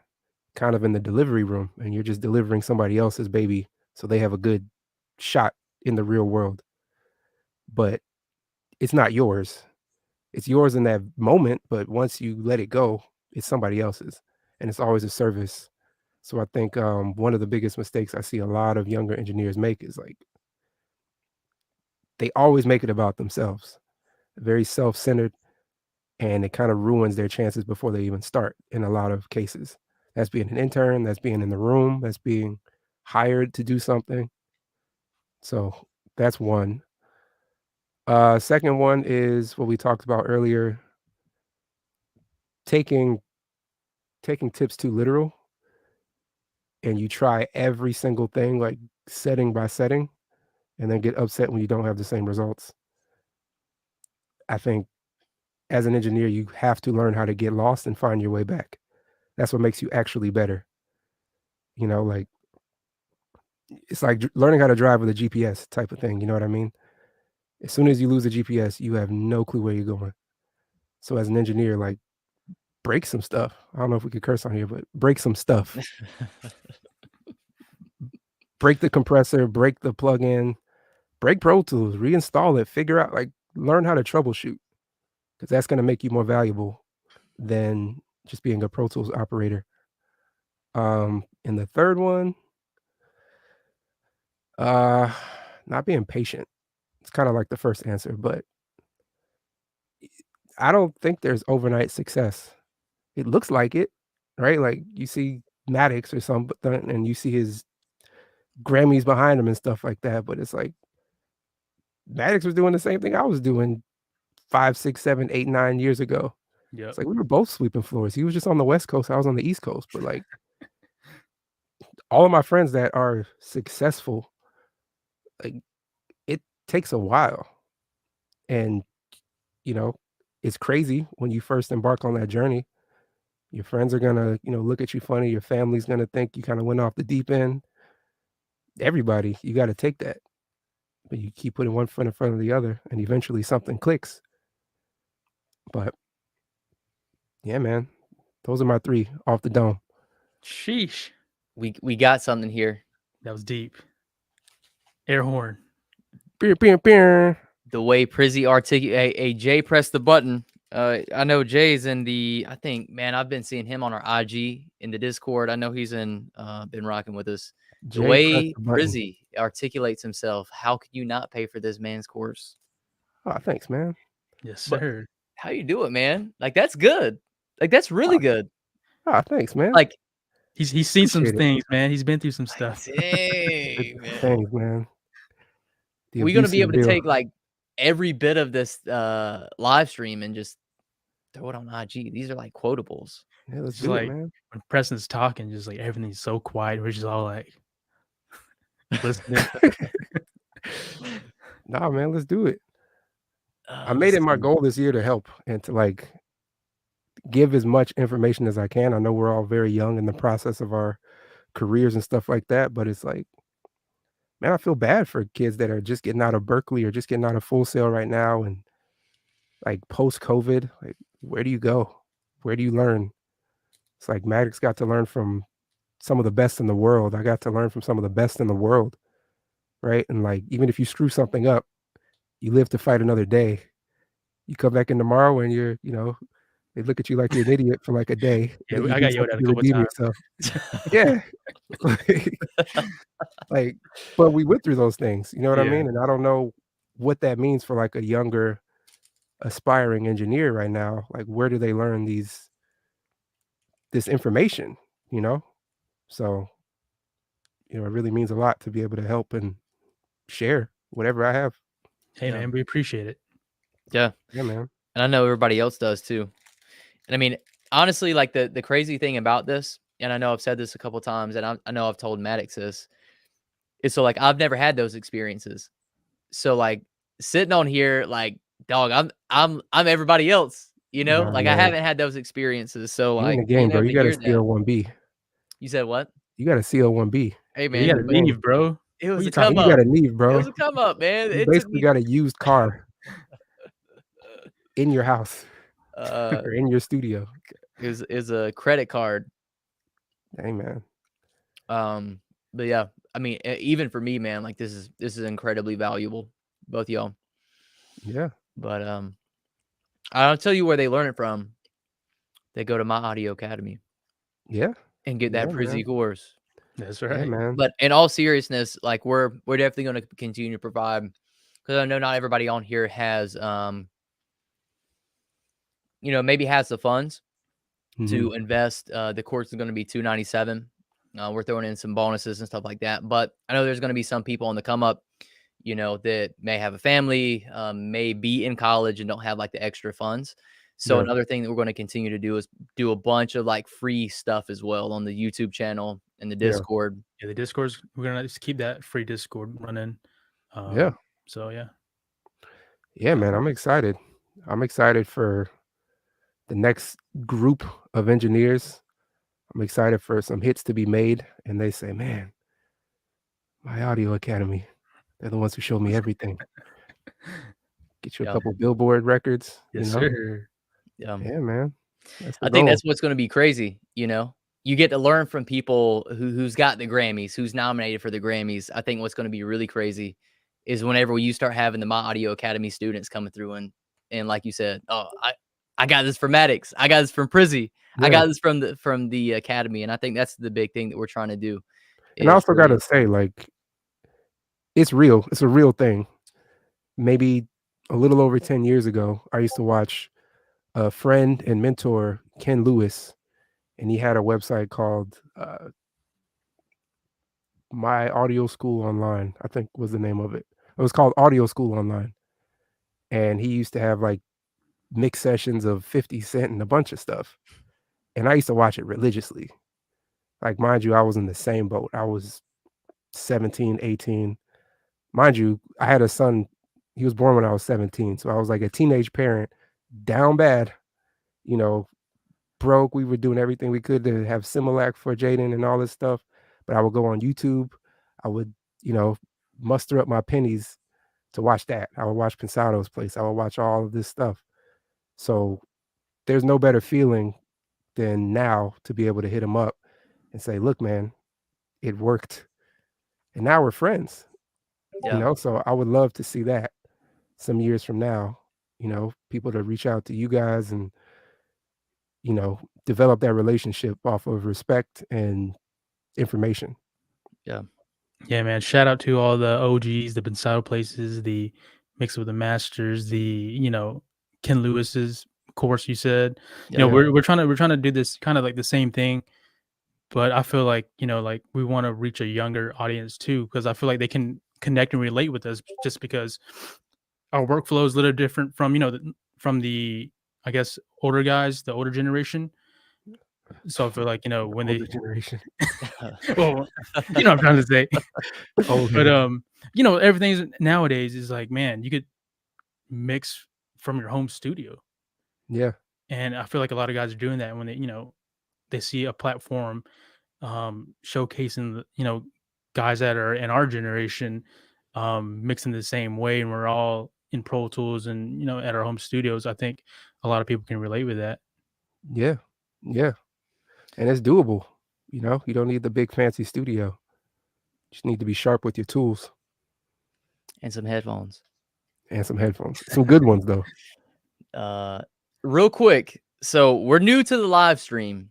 kind of in the delivery room and you're just delivering somebody else's baby so they have a good shot in the real world. But it's not yours. It's yours in that moment, but once you let it go, it's somebody else's, and it's always a service. So I think one of the biggest mistakes I see a lot of younger engineers make is like they always make it about themselves, very self-centered, and it kind of ruins their chances before they even start in a lot of cases. That's being an intern, that's being in the room, that's being hired to do something. So that's one. Second one is what we talked about earlier, taking tips too literal, and you try every single thing like setting by setting and then get upset when you don't have the same results. I think as an engineer, you have to learn how to get lost and find your way back. That's what makes you actually better. Like it's like learning how to drive with a GPS type of thing. You know what I mean? As soon as you lose the GPS, you have no clue where you're going. So as an engineer, like break some stuff. I don't know if we could curse on here, but break some stuff. Break the compressor, break the plug-in, break Pro Tools, reinstall it, figure out, like, learn how to troubleshoot because that's going to make you more valuable than just being a Pro Tools operator. And the third one, not being patient. It's kind of like the first answer, but I don't think there's overnight success. It looks like it, right? Like you see Maddox or something, and you see his Grammys behind him and stuff like that. But it's like Maddox was doing the same thing I was doing 5, 6, 7, 8, 9 years ago. Yep. It's like we were both sweeping floors. He was just on the West Coast, I was on the East Coast, but, like, all of my friends that are successful, like, it takes a while, and, you know, it's crazy when you first embark on that journey. Your friends are gonna, look at you funny, your family's gonna think you kinda went off the deep end. Everybody, you gotta take that, but you keep putting one foot in front of the other, and eventually something clicks. But yeah, man, those are my 3 off the dome. Sheesh. We got something here. That was deep. Air horn. Beer, beer, beer. The way Prizzie articulate. Hey, Jay, press the button. I know Jay's in the. I think, man, I've been seeing him on our IG in the Discord. I know he's been rocking with us. The Jay, way press the button. Prizzie articulates himself, how could you not pay for this man's course? Oh, thanks, man. Yes, But sir. how you do it, man? Like that's good. Like that's really good. Oh, thanks, man. Like He's seen some Appreciate it. things, man. He's been through some stuff. dang, man. Thanks, man. The We're gonna abuse be is able to real. take like every bit of this live stream and just throw it on IG. These are like quotables. Yeah, let's It's do it, like man. when Preston's talking, just like everything's so quiet. We're just all like listening. Nah, man, let's do it. I made Let's it my see. goal this year to help and to, like, give as much information as I can. I know we're all very young in the process of our careers and stuff like that, but it's like, man, I feel bad for kids that are just getting out of Berkeley or just getting out of Full Sail right now and, like, post-COVID, like, where do you go? Where do you learn? It's like Maddox got to learn from some of the best in the world. I got to learn from some of the best in the world, right? And, like, even if you screw something up, you live to fight another day. You come back in tomorrow and you're, they look at you like you're an idiot for like a day. Yeah, Then you I do got yelled something at a to couple redeem times. yourself. Yeah. Like, but we went through those things, you know what I Yeah. mean? And I don't know what that means for like a younger aspiring engineer right now. Like, where do they learn this information, you know? So, it really means a lot to be able to help and share whatever I have. Hey, Yeah. man, we appreciate it. Yeah. Yeah, man. And I know everybody else does too. And I mean, honestly, like the crazy thing about this, and I know I've said this a couple times, and I know I've told Maddox this, is so like I've never had those experiences. So like sitting on here, like dog, I'm everybody else, you know. Nah, Like I man. haven't had those experiences. So You in the like game, being bro. able You to got a hear that, CO1B. you said what? You got a CO1B. Hey You man, got to man. leave, bro. it What was you a talking come You up. gotta leave, It bro. was a come up, man. You It took basically me. got a used car in your house Uh, or in your studio. is a credit card. Hey, man. But yeah, I mean, even for me, man, like this is incredibly valuable, both y'all. Yeah. But I'll tell you where they learn it from. They go to MyAudioAcademy Yeah. and get Yeah, that Prizzie man. course. That's Yeah, right. man. But in all seriousness, like we're definitely going to continue to provide, because I know not everybody on here has maybe has the funds to Mhm. invest. The course is going to be $297. We're throwing in some bonuses and stuff like that. But I know there's going to be some people on the come up, that may have a family, may be in college and don't have like the extra funds. So Yeah. another thing that we're going to continue to do is do a bunch of like free stuff as well on the YouTube channel and the Yeah. Discord. Yeah, the Discord's, we're gonna just keep that free Discord running. Yeah. So yeah. Yeah, man. I'm excited. I'm excited for the next group of engineers. I'm excited for some hits to be made. And they say, man, MyAudioAcademy. They're the ones who showed me everything. Get you a Yeah. couple Billboard records, Yes, sir. Yeah. Yeah, man. That's the I think goal. that's what's going to be crazy. You get to learn from people who's got the Grammys, who's nominated for the Grammys. I think what's going to be really crazy is whenever you start having the MyAudioAcademy students coming through and like you said, oh, I got this from Maddox. I got this from Prizzie. I Yeah. got this from the academy. And I think that's the big thing that we're trying to do. And I Is also really, gotta say, like, it's real. It's a real thing. Maybe a little over 10 years ago, I used to watch a friend and mentor, Ken Lewis, and he had a website called My Audio School Online, I think was the name of it. It was called Audio School Online. And he used to have like mix sessions of 50 Cent and a bunch of stuff. And I used to watch it religiously. Like, mind you, I was in the same boat. I was 17, 18. Mind you, I had a son. He was born when I was 17. So I was like a teenage parent, down bad, you know, broke. We were doing everything we could to have Similac for Jaden and all this stuff. But I would go on YouTube. I would, muster up my pennies to watch that. I would watch Pensado's place. I would watch all of this stuff. So there's no better feeling than now to be able to hit him up and say, look, man, it worked. And now we're friends, yeah. So I would love to see that some years from now, people to reach out to you guys and, develop that relationship off of respect and information. Yeah. Yeah, man. Shout out to all the OGs, the Pensado places, the Mix with the Masters, the Ken Lewis's course. You said, Yeah. we're trying to do this kind of like the same thing, but I feel like like we want to reach a younger audience too, because I feel like they can connect and relate with us just because our workflow is a little different from from the I guess older guys, the older generation. So I feel like when Older they generation. well, what I'm trying to say. Older. But everything's nowadays is like, man, you could mix from your home studio. Yeah. And I feel like a lot of guys are doing that when they see a platform showcasing guys that are in our generation mixing the same way, and we're all in Pro Tools and at our home studios. I think a lot of people can relate with that. Yeah. Yeah. And it's doable. You don't need the big fancy studio. You just need to be sharp with your tools And some headphones. and some headphones. Some good ones though. Real quick. So we're new to the live stream.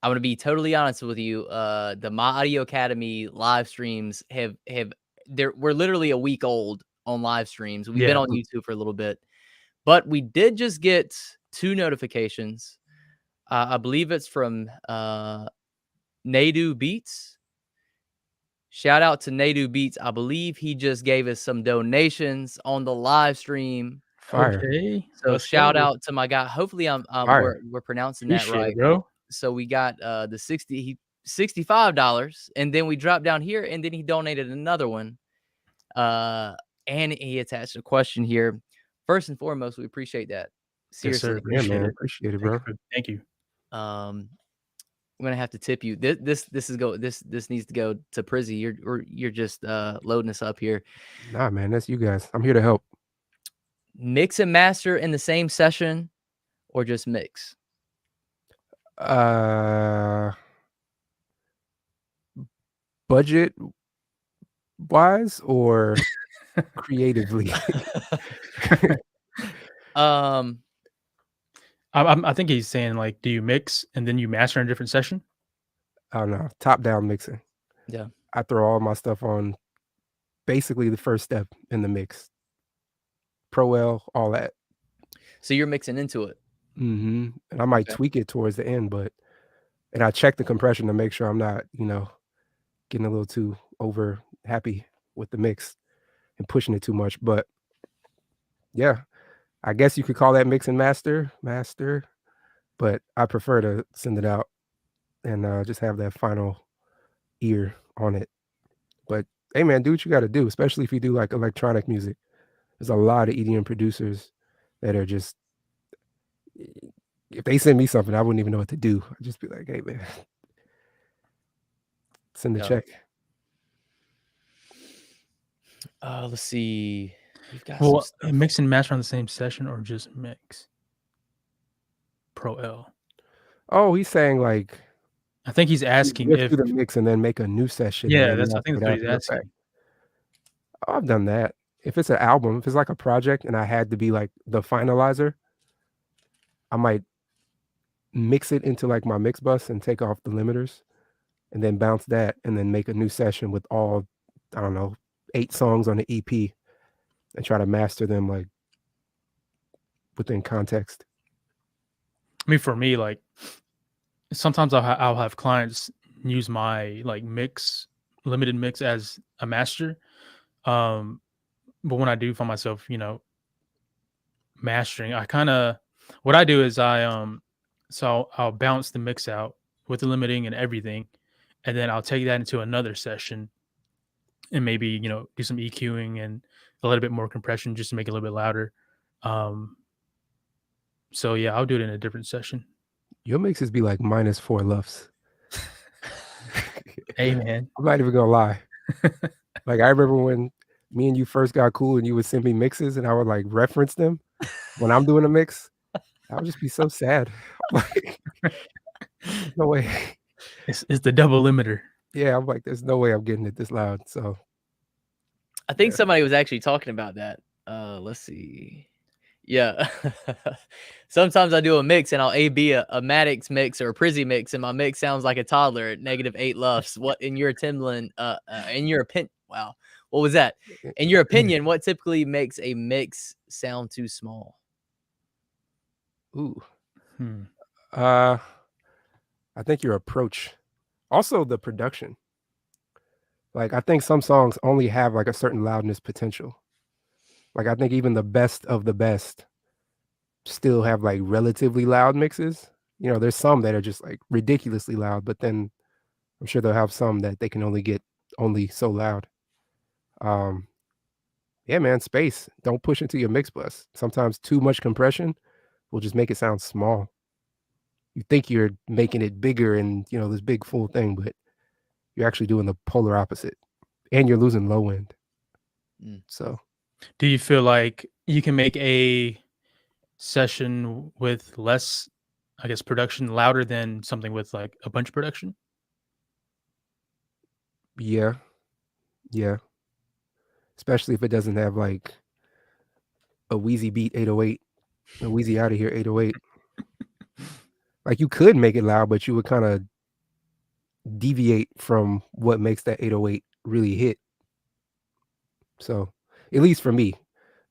I'm gonna be totally honest with you. The MyAudioAcademy live streams we're literally a week old on live streams. We've been on YouTube for a little bit, but we did just get 2 notifications. I believe it's from Nadu Beats. Shout out to Nadu Beats. I believe he just gave us some donations on the live stream. Fire. Okay. So shout out to my guy. Hopefully we're pronouncing that Appreciate right, it, bro. So we got the $65, and then we dropped down here, and then he donated another one. And he attached a question here. First and foremost, we appreciate that. Seriously. Yes, sir. Appreciate it. Appreciate it, bro. Thank you. I'm gonna have to tip you. This needs to go to Prizzie. You're just loading us up here. Nah, man, that's you guys. I'm here to help. Mix and master in the same session, or just mix? Budget wise or creatively? I think he's saying, like, do you mix and then you master in a different session? I don't know. Top down mixing. Yeah. I throw all my stuff on basically the first step in the mix. Pro L, all that. So you're mixing into it. And I might tweak it towards the end, and I check the compression to make sure I'm not, getting a little too over happy with the mix and pushing it too much. But yeah, I guess you could call that mix and master, but I prefer to send it out and just have that final ear on it. But hey, man, do what you got to do, especially if you do like electronic music. There's a lot of EDM producers that are just, if they send me something, I wouldn't even know what to do. I'd just be like, hey, man, send the check. Let's see. We've got mix and master on the same session, or just mix? Pro L. Oh, he's saying like, I think he's asking if do the mix and then make a new session. Yeah, I think that's what he's asking. Oh, I've done that. If it's an album, if it's like a project and I had to be like the finalizer, I might mix it into like my mix bus and take off the limiters and then bounce that and then make a new session with all, I don't know, 8 songs on the EP and try to master them like within context. I mean, for me, like, sometimes I'll have clients use my like limited mix as a master. But when I do find myself, mastering, what I do is I'll bounce the mix out with the limiting and everything, and then I'll take that into another session and maybe, do some EQing and a little bit more compression just to make it a little bit louder. So yeah, I'll do it in a different session. Your mixes be like -4 LUFS. Hey, man. I'm not even gonna lie. Like, I remember when me and you first got cool and you would send me mixes and I would like reference them when I'm doing a mix. I would just be so sad. Like, no way. It's the double limiter. Yeah, I'm like, there's no way I'm getting it this loud. So I think somebody was actually talking about that. Let's see. Yeah. Sometimes I do a mix and I'll A/B a maddox mix or a Prizzie mix, and my mix sounds like a toddler at -8 LUFS. What in your opinion? Wow, what was that? In your opinion, what typically makes a mix sound too small? Ooh. I think your approach, also the production. Like, I think some songs only have like a certain loudness potential. Like, I think even the best of the best still have like relatively loud mixes. There's some that are just like ridiculously loud, but then I'm sure they'll have some that they can only get so loud. Yeah, man, space. Don't push into your mix bus. Sometimes too much compression will just make it sound small. You think you're making it bigger and, this big full thing, but you're actually doing the polar opposite, and you're losing low end. So, do you feel like you can make a session with less, I guess, production louder than something with like a bunch of production? Yeah. Especially if it doesn't have like a Wheezy Beat 808 No Weezy out of here, 808. Like you could make it loud, but you would kind of deviate from what makes that 808 really hit. So, at least for me,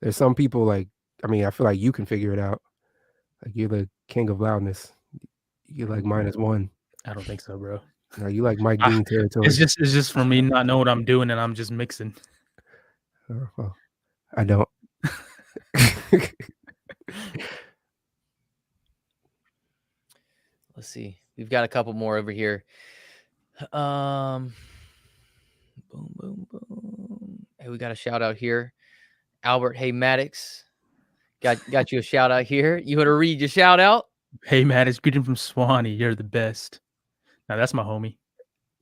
there's some people like, I mean, I feel like you can figure it out. Like you're the king of loudness. You're like -1. I don't think so, bro. No, you like Mike Dean territory. It's just for me not know what I'm doing and I'm just mixing. Well, I don't. Let's see. We've got a couple more over here. Boom, boom, boom. Hey, we got a shout out here. Albert, hey Maddox. Got you a shout out here. You want to read your shout out? Hey, Maddox, greeting from Swanee. You're the best. Now that's my homie.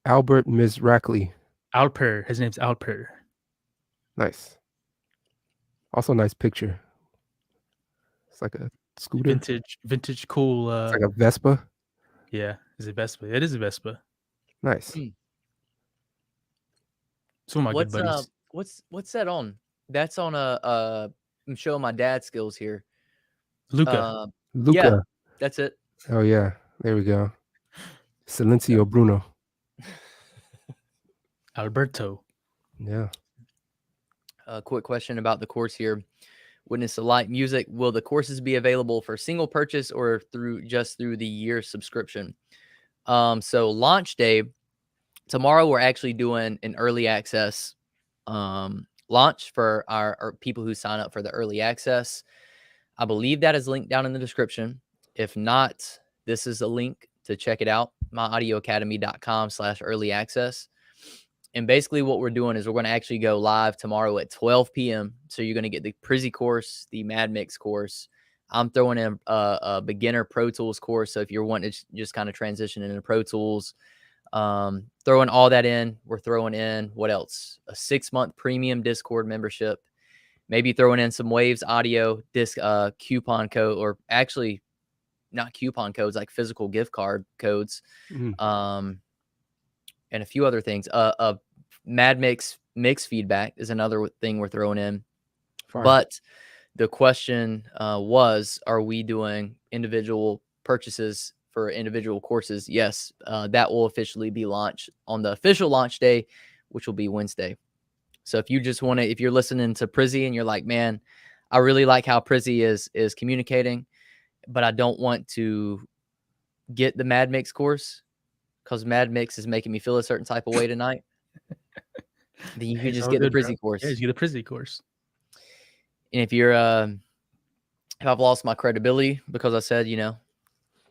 Albert Ms. Rackley. Alper. His name's Alper. Nice. Also, nice picture. It's like a scooter. Vintage, cool. It's like a Vespa. Yeah, is it Vespa? It is a Vespa. Nice. Some of my good buddies. What's that on? That's on I'm showing my dad skills here. Luca. Yeah, that's it. Oh yeah, there we go. Silencio Bruno. Alberto. Yeah. A quick question about the course here. Witness the Light Music. Will the courses be available for single purchase or through the year subscription? So launch day tomorrow, we're actually doing an early access launch for our people who sign up for the early access. I believe that is linked down in the description. If not, this is a link to check it out. MyAudioAcademy.com/early access. And basically what we're doing is we're going to actually go live tomorrow at 12 p.m. So you're going to get the Prizzie course, the maddmix course. I'm throwing in a beginner Pro Tools course. So if you're wanting to just kind of transition into Pro Tools, throwing all that in, we're throwing in what else? A 6-month premium Discord membership, maybe throwing in some Waves audio disc coupon code, or actually not coupon codes, like physical gift card codes. And a few other things. maddmix mix feedback is another thing we're throwing in. Fine. But the question was, are we doing individual purchases for individual courses? Yes, that will officially be launched on the official launch day, which will be Wednesday. So if you just want to, if you're listening to Prizzie and you're like, man, I really like how Prizzie is communicating, but I don't want to get the maddmix course because maddmix is making me feel a certain type of way tonight, then you can just get the Prizzie course. Yeah, just get a Prizzie course. And if you're, if I've lost my credibility because I said, you know,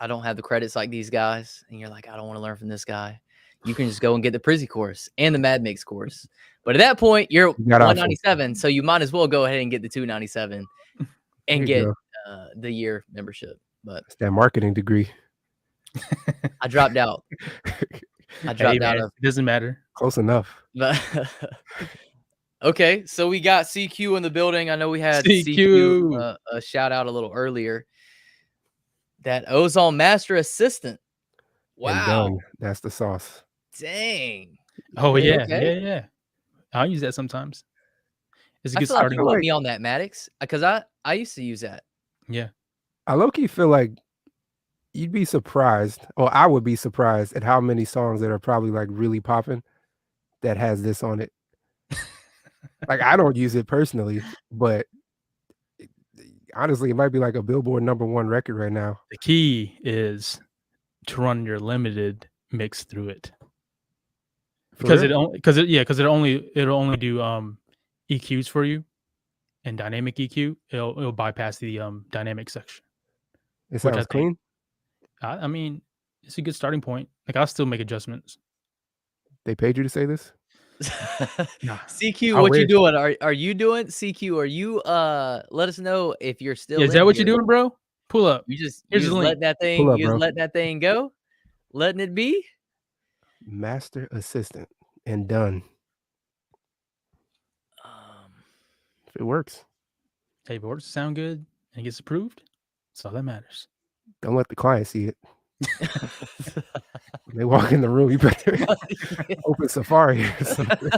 I don't have the credits like these guys, and you're like, I don't want to learn from this guy, you can just go and get the Prizzie course and the maddmix course. But at that point, you're $197, so you might as well go ahead and get the $297 and get the year membership. But it's that marketing degree. I dropped out. I dropped out of. It doesn't matter. Close enough. But okay, so we got CQ in the building. I know we had CQ a shout out a little earlier. That Ozone Master Assistant. Wow, and done. That's the sauce. Dang. Oh yeah, okay. Yeah. I'll use that sometimes. It's a good starting point. Put me on that, Maddox, because I used to use that. Yeah, I low-key feel like you'd be surprised, or I would be surprised at how many songs that are probably like really popping that has this on it. Like I don't use it personally, but honestly, it might be like a Billboard #1 record right now. The key is to run your limited mix through it, because it'll only do EQs for you, and dynamic EQ. It'll bypass the dynamic section. It sounds clean. I mean, it's a good starting point. Like I'll still make adjustments. They paid you to say this? Nah. CQ, what you doing? Are you doing CQ? Are you let us know if you're still. Yeah, is that what you're doing, bro? Pull up. You just let that thing. Pull up, you just let that thing go, letting it be. Master Assistant and done. If it works. Hey, if it works, sound good, and it gets approved, that's all that matters. Don't let the client see it. When they walk in the room, you better open Safari or something.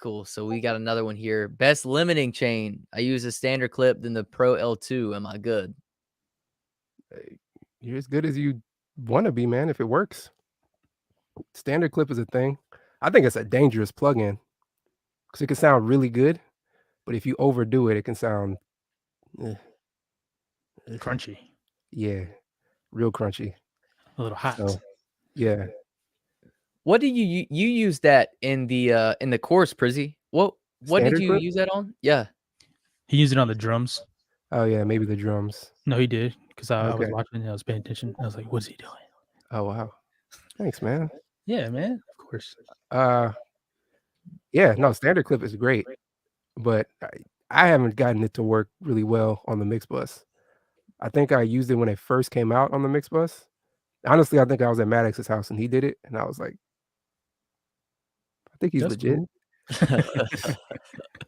Cool. So we got another one here. Best limiting chain. I use a standard clip, then the Pro L2. Am I good? You're as good as you want to be, man, if it works. Standard clip is a thing. I think it's a dangerous plugin because it can sound really good, but if you overdo it, it can sound Crunchy. Yeah, real crunchy. A little hot. So, yeah. What do you use that in the course, Prizzie? What did Standard you clip? use that on? Yeah. He used it on the drums. Oh yeah, maybe the drums. No, he did, because I was Okay. watching and I was paying attention. I was like, what's he doing? Oh wow. Thanks, man. Yeah, man. Of course. Yeah, no, standard clip is great, but I haven't gotten it to work really well on the mix bus. I think I used it when it first came out on the mix bus. Honestly, I think I was at Maddox's house and he did it, and I was like, I think he's That's legit. cool.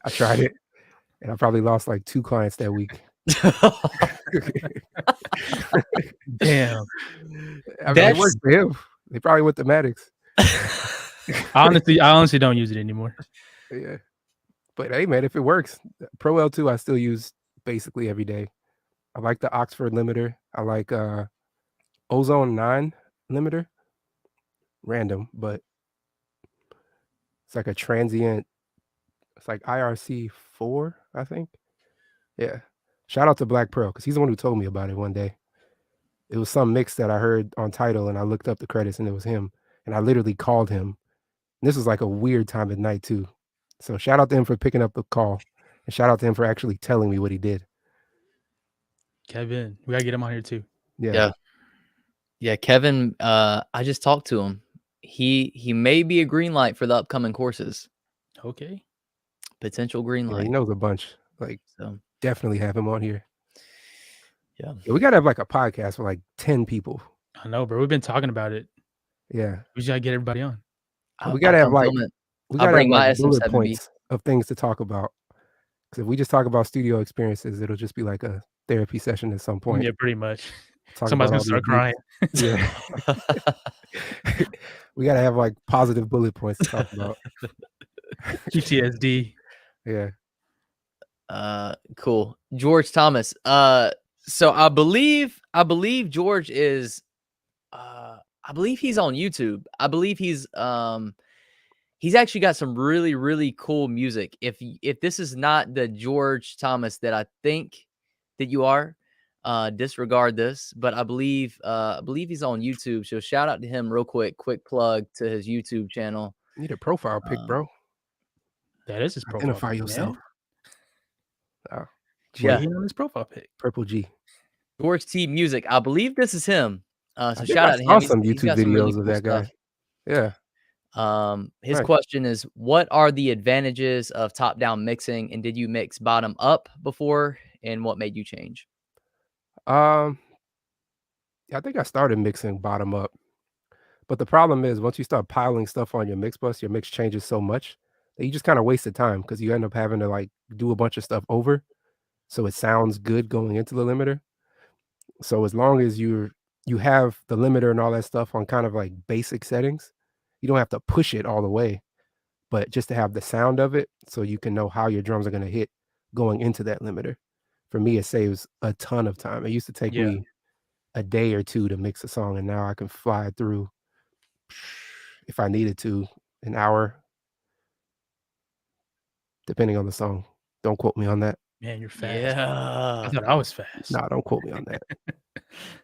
I tried it, and I probably lost like 2 clients that week. Damn. I mean, it worked for him. They probably went to Maddox. I honestly don't use it anymore. Yeah. But hey, man, if it works, Pro L2 I still use basically every day. I like the Oxford limiter. I like Ozone 9 limiter. Random, but it's like a transient. It's like IRC 4, I think. Yeah. Shout out to Black Pearl because he's the one who told me about it one day. It was some mix that I heard on Tidal, and I looked up the credits, and it was him. And I literally called him. And this was like a weird time at night too. So shout out to him for picking up the call, and shout out to him for actually telling me what he did. Kevin, we gotta get him on here too. Yeah, Kevin. I just talked to him. He may be a green light for the upcoming courses. Okay. Potential green Yeah, light. he knows a bunch. Like, So definitely have him on here. Yeah. We gotta have like a podcast for like 10 people. I know, bro. We've been talking about it. Yeah. We just gotta get everybody on. We gotta have like bring my bullet SM7B. points of things to talk about. Because if we just talk about studio experiences, it'll just be like a therapy session at some point. Yeah, pretty much. Talk Somebody's about gonna all start the crying. Yeah. We gotta have like positive bullet points to talk about. PTSD. Yeah. Cool. George Thomas. So I believe George is I believe he's on YouTube. I believe he's actually got some really, really cool music. If this is not the George Thomas that I think that you are, disregard this. But I believe he's on YouTube. So shout out to him real quick. Quick plug to his YouTube channel. You need a profile pic, bro. That is his profile. Identify yourself. Oh, Yeah, on his profile pic. Purple G. George T Music. I believe this is him. So I shout out to saw him. some He's YouTube got some really videos of cool that guy. stuff. Yeah. His Right. question is, what are the advantages of top-down mixing, and did you mix bottom up before, and what made you change? I think I started mixing bottom up, but the problem is once you start piling stuff on your mix bus, your mix changes so much that you just kind of wasted time because you end up having to like do a bunch of stuff over, so it sounds good going into the limiter. So as long as you have the limiter and all that stuff on kind of like basic settings, you don't have to push it all the way, but just to have the sound of it so you can know how your drums are going to hit going into that limiter. For me, it saves a ton of time. It used to take me a day or 2 to mix a song, and now I can fly through, if I needed to, an hour, depending on the song. Don't quote me on that. Man, you're fast. Yeah. I thought I was fast. Nah, don't quote me on that.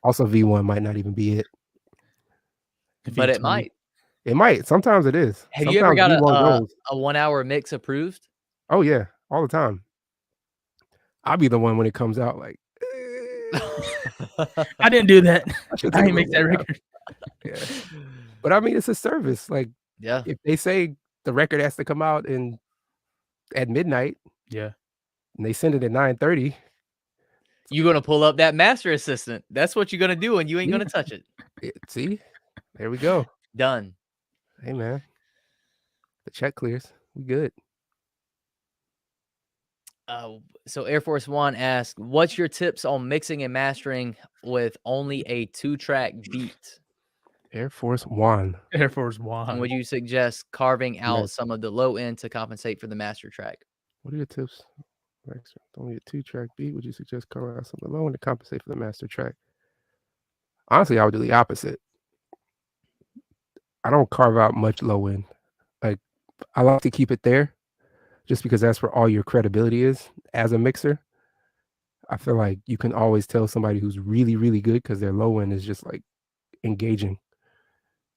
Also, V1 might not even be it. But it might. It might. Sometimes it is. Have you ever got V1 goes. a 1 hour mix approved? Oh yeah, all the time. I'll be the one when it comes out like I didn't do that. I should I take didn't make that record. Yeah. But I mean, it's a service. Like, Yeah. if they say the record has to come out at midnight, Yeah. and they send it at 9:30, You're gonna pull up that master assistant. That's what you're gonna do, and you ain't Yeah. gonna touch it. See, there we go. Done. Hey man, the check clears. We good. So Air Force One asked, "What's your tips on mixing and mastering with only a 2-track beat?" Air Force One. Air Force And One. would you suggest carving out Nice. some of the low end to compensate for the master track? What are your tips? Only a 2-track beat. Would you suggest carve out some of the low end to compensate for the master track? Honestly, I would do the opposite. I don't carve out much low end. Like, I like to keep it there just because that's where all your credibility is as a mixer. I feel like you can always tell somebody who's really, really good because their low end is just like engaging.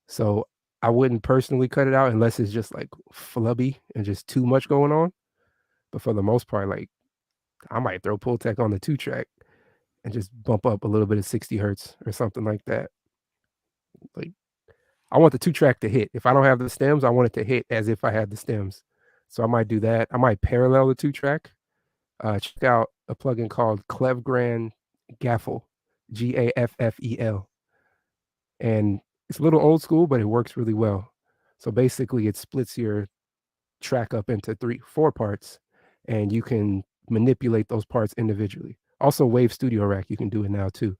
So I wouldn't personally cut it out unless it's just like flubby and just too much going on. But for the most part, like I might throw pull tech on the 2-track and just bump up a little bit of 60 hertz or something like that. Like I want the 2-track to hit. If I don't have the stems, I want it to hit as if I had the stems. So I might do that. I might parallel the 2-track. Check out a plugin called Clevgran Gaffel, Gaffel. And it's a little old school, but it works really well. So basically it splits your track up into 4 parts, and you can manipulate those parts individually. Also Wave Studio Rack, you can do it now too.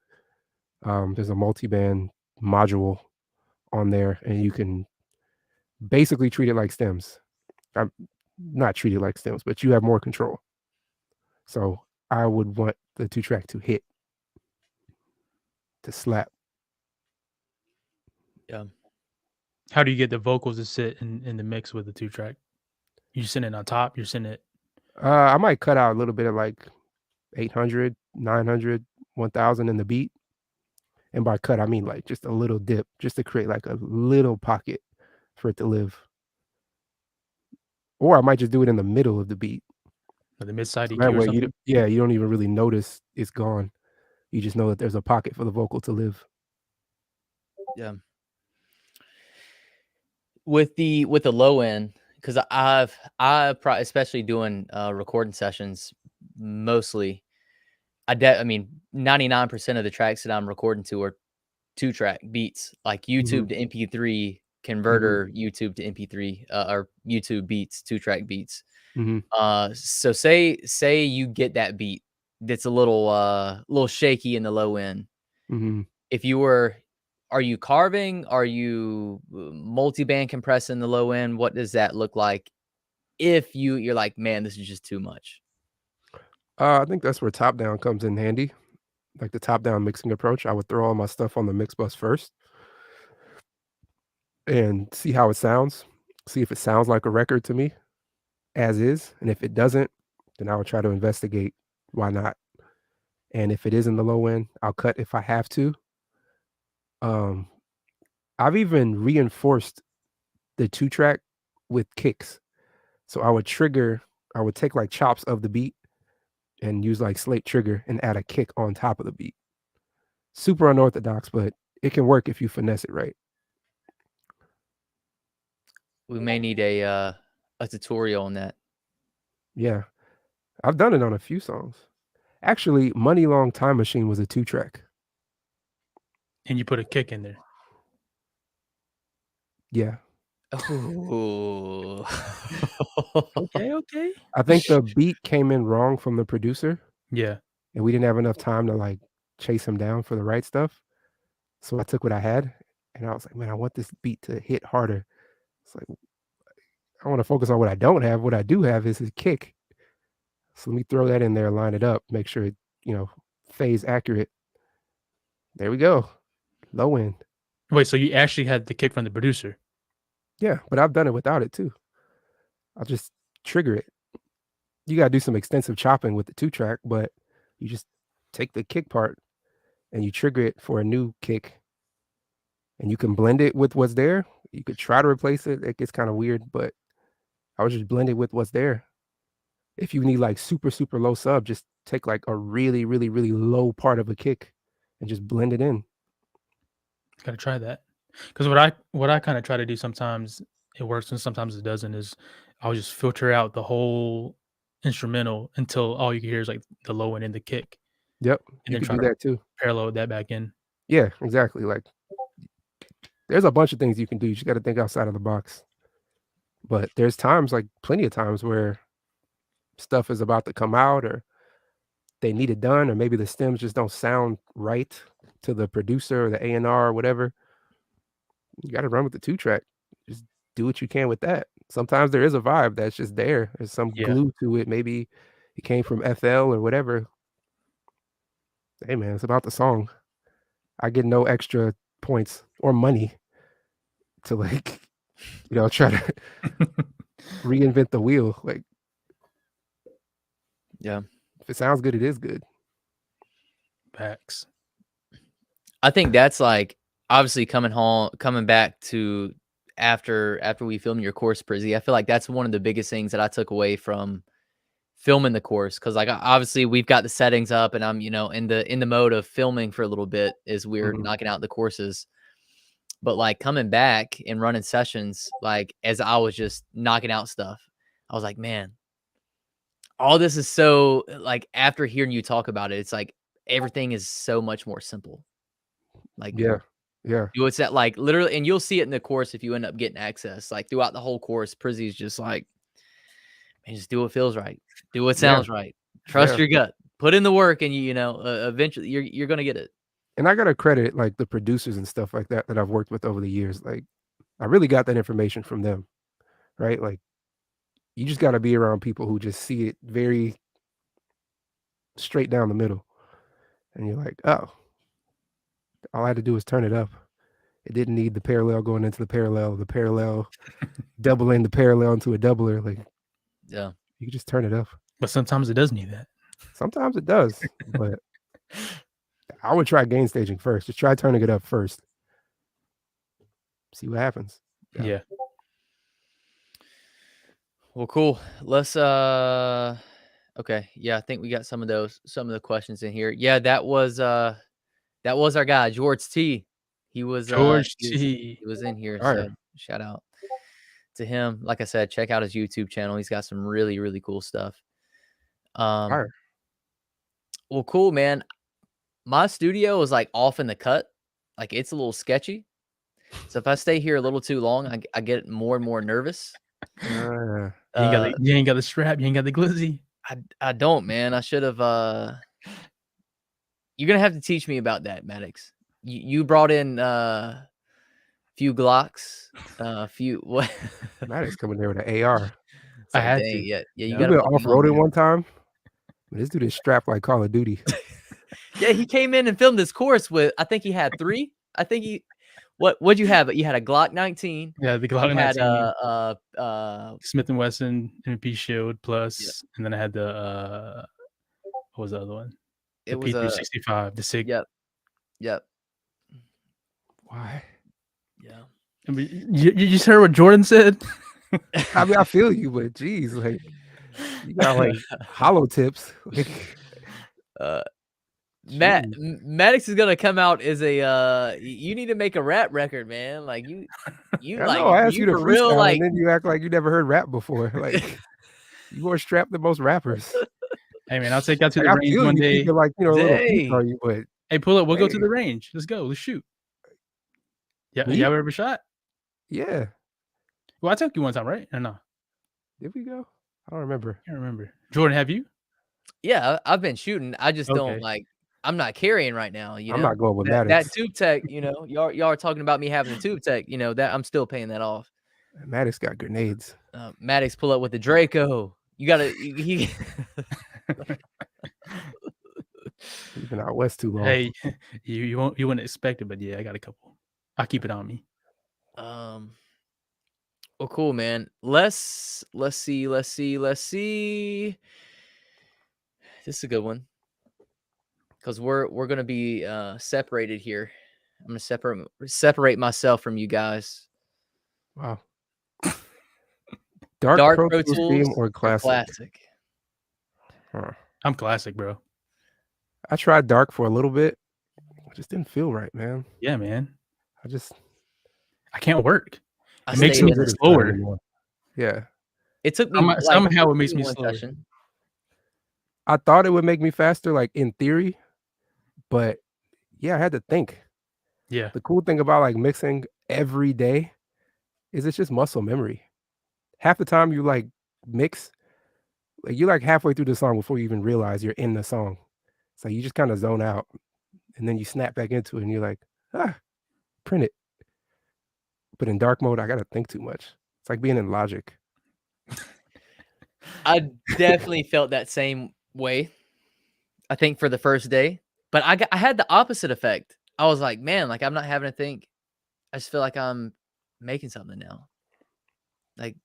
There's a multi-band module on there, and you can basically treat it like stems. I'm not treat it like stems, but you have more control. So I would want the 2-track to hit, to slap. Yeah. How do you get the vocals to sit in the mix with the 2-track? You send it on top. You're sending it. I might cut out a little bit of like 800, 900, 1000 in the beat. And by cut, I mean like just a little dip, just to create like a little pocket for it to live. Or I might just do it in the middle of the beat. Like the mid side So EQ that or way, something. you don't even really notice it's gone. You just know that there's a pocket for the vocal to live. Yeah. With the low end, because I've especially doing recording sessions mostly. I mean 99% of the tracks that I'm recording to are 2-track beats, like YouTube to MP3 converter, YouTube to MP3 or YouTube beats, 2-track beats. So say you get that beat that's a little shaky in the low end. If you were, are you carving? Are you multi-band compressing the low end? What does that look like? If you're like, man, this is just too much. I think that's where top down comes in handy. Like the top down mixing approach. I would throw all my stuff on the mix bus first and see how it sounds. See if it sounds like a record to me as is. And if it doesn't, then I would try to investigate why not. And if it is in the low end, I'll cut if I have to. I've even reinforced the 2-track with kicks. So I would take like chops of the beat and use like slate trigger and add a kick on top of the beat. Super unorthodox, but it can work if you finesse it right. We may need a tutorial on that. Yeah. I've done it on a few songs. Actually, Money Long Time Machine was a 2-track. And you put a kick in there. Yeah. Oh. Okay. I think the beat came in wrong from the producer. Yeah. And we didn't have enough time to like chase him down for the right stuff. So I took what I had and I was like, man, I want this beat to hit harder. It's like, I want to focus on what I don't have. What I do have is his kick. So let me throw that in there, line it up, make sure it, phase accurate. There we go. Low end. Wait, so you actually had the kick from the producer? Yeah, but I've done it without it too. I'll just trigger it. You got to do some extensive chopping with the 2-track, but you just take the kick part and you trigger it for a new kick. And you can blend it with what's there. You could try to replace it. It gets kind of weird, but I would just blend it with what's there. If you need like super, super low sub, just take like a really, really, really low part of a kick and just blend it in. Gotta try that. Because what I kind of try to do, sometimes it works and sometimes it doesn't, is I'll just filter out the whole instrumental until all you can hear is like the low end and the kick. Yep, And you then could try do to that too. parallel that back in. Yeah, exactly. Like there's a bunch of things you can do. You just got to think outside of the box. But there's times, like plenty of times, where stuff is about to come out or they need it done, or maybe the stems just don't sound right to the producer or the A&R or whatever. You got to run with the 2-track. Just do what you can with that. Sometimes there is a vibe that's just there. There's some glue to it. Maybe it came from FL or whatever. Hey man, it's about the song. I get no extra points or money to like, try to reinvent the wheel. Like, Yeah. if it sounds good, it is good. Facts. I think that's like obviously coming back to after we filmed your course, Prizzie. I feel like that's one of the biggest things that I took away from filming the course, because like obviously we've got the settings up and I'm in the mode of filming for a little bit as we're knocking out the courses. But like coming back and running sessions, like as I was just knocking out stuff, I was like, man, all this is so like after hearing you talk about it, it's like everything is so much more simple. Like Yeah. it's that like literally, and you'll see it in the course if you end up getting access. Like throughout the whole course, Prizzie's just like, man, just do what feels right, do what sounds right, trust your gut, put in the work, and eventually you're gonna get it. And I gotta credit like the producers and stuff like that I've worked with over the years. Like, I really got that information from them, right? Like, you just gotta be around people who just see it very straight down the middle, and you're like, oh, all I had to do was turn it up. It didn't need the parallel going into the parallel doubling the parallel into a doubler. Like, Yeah, you can just turn it up. But sometimes it does need that. Sometimes it does, but I would try gain staging first. Just try turning it up first. See what happens. Yeah. Well, cool. Let's okay. Yeah, I think we got some of the questions in here. Yeah, that was our guy, George T. He was George T. He was in here. So shout out to him. Like I said, check out his YouTube channel. He's got some really, really cool stuff. Well, cool, man. My studio is like off in the cut. Like it's a little sketchy. So if I stay here a little too long, I get more and more nervous. You ain't got the strap. You ain't got the glizzy. I don't, man. I should have. You're gonna have to teach me about that, Maddox. You brought in a few Glocks, a few what? Maddox coming there with an AR. I had to. Yeah. You got to off roading one time. This dude is strapped like Call of Duty. Yeah, he came in and filmed this course with. I think he had 3. I think he. What'd you have? You had a Glock 19. Yeah, the Glock 19. Had Smith & Wesson MP Shield Plus, and then I had the what was the other one? The P365. The SIG. Yep. Why? Yeah. I mean, you just heard what Jordan said. I mean, I feel you, but geez, like you got like hollow tips. Maddox is gonna come out as a you need to make a rap record, man. Like you I like know, I asked you to for real, freestyle, like, and then you act like you never heard rap before. Like you more strapped than most rappers. Hey man, I'll take you out to the range one day. Like, a little piece on you, but hey, pull up. We'll go to the range. Let's go. Let's shoot. Yeah, y'all ever shot? Yeah. Well, I took you one time, right? Or no? Did we go? I don't remember. I can't remember. Jordan, have you? Yeah, I've been shooting. I just don't like. I'm not carrying right now. I'm not going with that tube tech. Y'all are talking about me having a tube tech. That I'm still paying that off. Maddox got grenades. Maddox pull up with the Draco. You gotta. He's been out west too long. Hey, you wouldn't expect it, but yeah, I got a couple. I'll keep it on me. Well, cool, man. Let's see. This is a good one. Because we're gonna be separated here. I'm gonna separate myself from you guys. Wow. Dark Pro Tools theme or classic? Huh. I'm classic, bro. I tried dark for a little bit. It just didn't feel right, man. Yeah, man. I can't work. It makes me slower. Yeah. It took me somehow it makes me slower. I thought it would make me faster, like in theory. But yeah, I had to think. Yeah. The cool thing about like mixing every day is it's just muscle memory. Half the time you like mix, like you're like halfway through the song before you even realize you're in the song. So you just kind of zone out and then you snap back into it and you're like, print it. but in dark mode, I gotta think too much. It's like being in Logic. I definitely felt that same way. I think for the first day, but I had the opposite effect. I was like, man, like I'm not having to think. I just feel like I'm making something now, like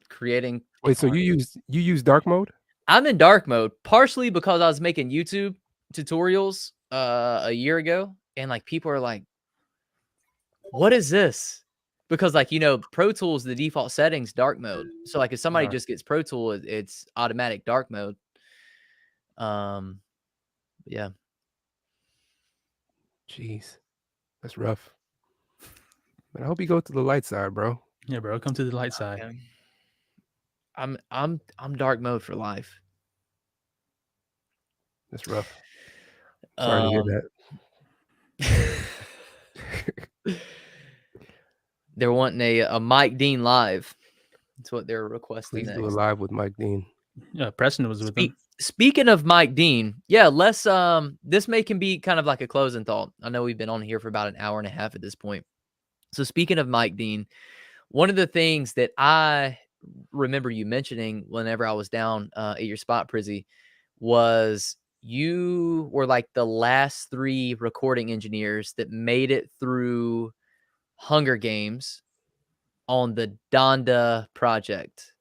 creating. Wait, so you use dark mode? I'm in dark mode partially because I was making YouTube tutorials a year ago, and like people are like, "What is this?" Because like Pro Tools, the default settings dark mode. So like if somebody just gets Pro Tool, it's automatic dark mode. Yeah. Jeez, that's rough. But I hope you go to the light side, bro. Yeah, bro. Come to the light side. Okay. I'm dark mode for life. That's rough. Sorry to hear that. They're wanting a Mike Dean live. That's what they're requesting. Please next. do a live with Mike Dean. Yeah, Preston was with him. Speaking of Mike Dean, yeah, let's this can be kind of like a closing thought. I know we've been on here for about an hour and a half at this point. So speaking of Mike Dean, one of the things that I remember you mentioning whenever I was down at your spot, Prizzie, was you were like the last 3 recording engineers that made it through Hunger Games on the Donda project.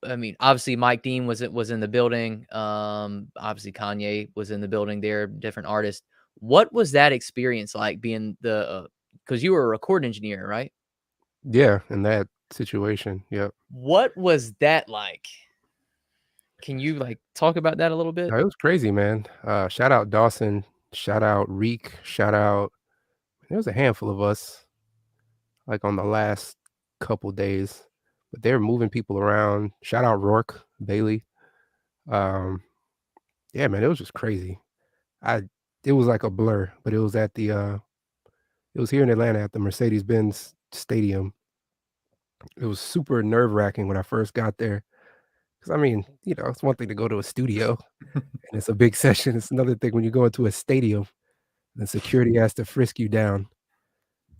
I mean, obviously Mike Dean was in the building. Obviously Kanye was in the building there, different artists. What was that experience like being the because you were a record engineer, right? Yeah, in that situation. Yep. What was that like? Can you like talk about that a little bit? It was crazy, man. Shout out Dawson, shout out Reek, shout out. There was a handful of us, like on the last couple days, but they were moving people around. Shout out Rourke, Bailey. Yeah, man, it was just crazy. It was like a blur, but it was at the it was here in Atlanta at the Mercedes-Benz Stadium. It was super nerve-wracking when I first got there. Because I mean, it's one thing to go to a studio and it's a big session. It's another thing when you go into a stadium and security has to frisk you down.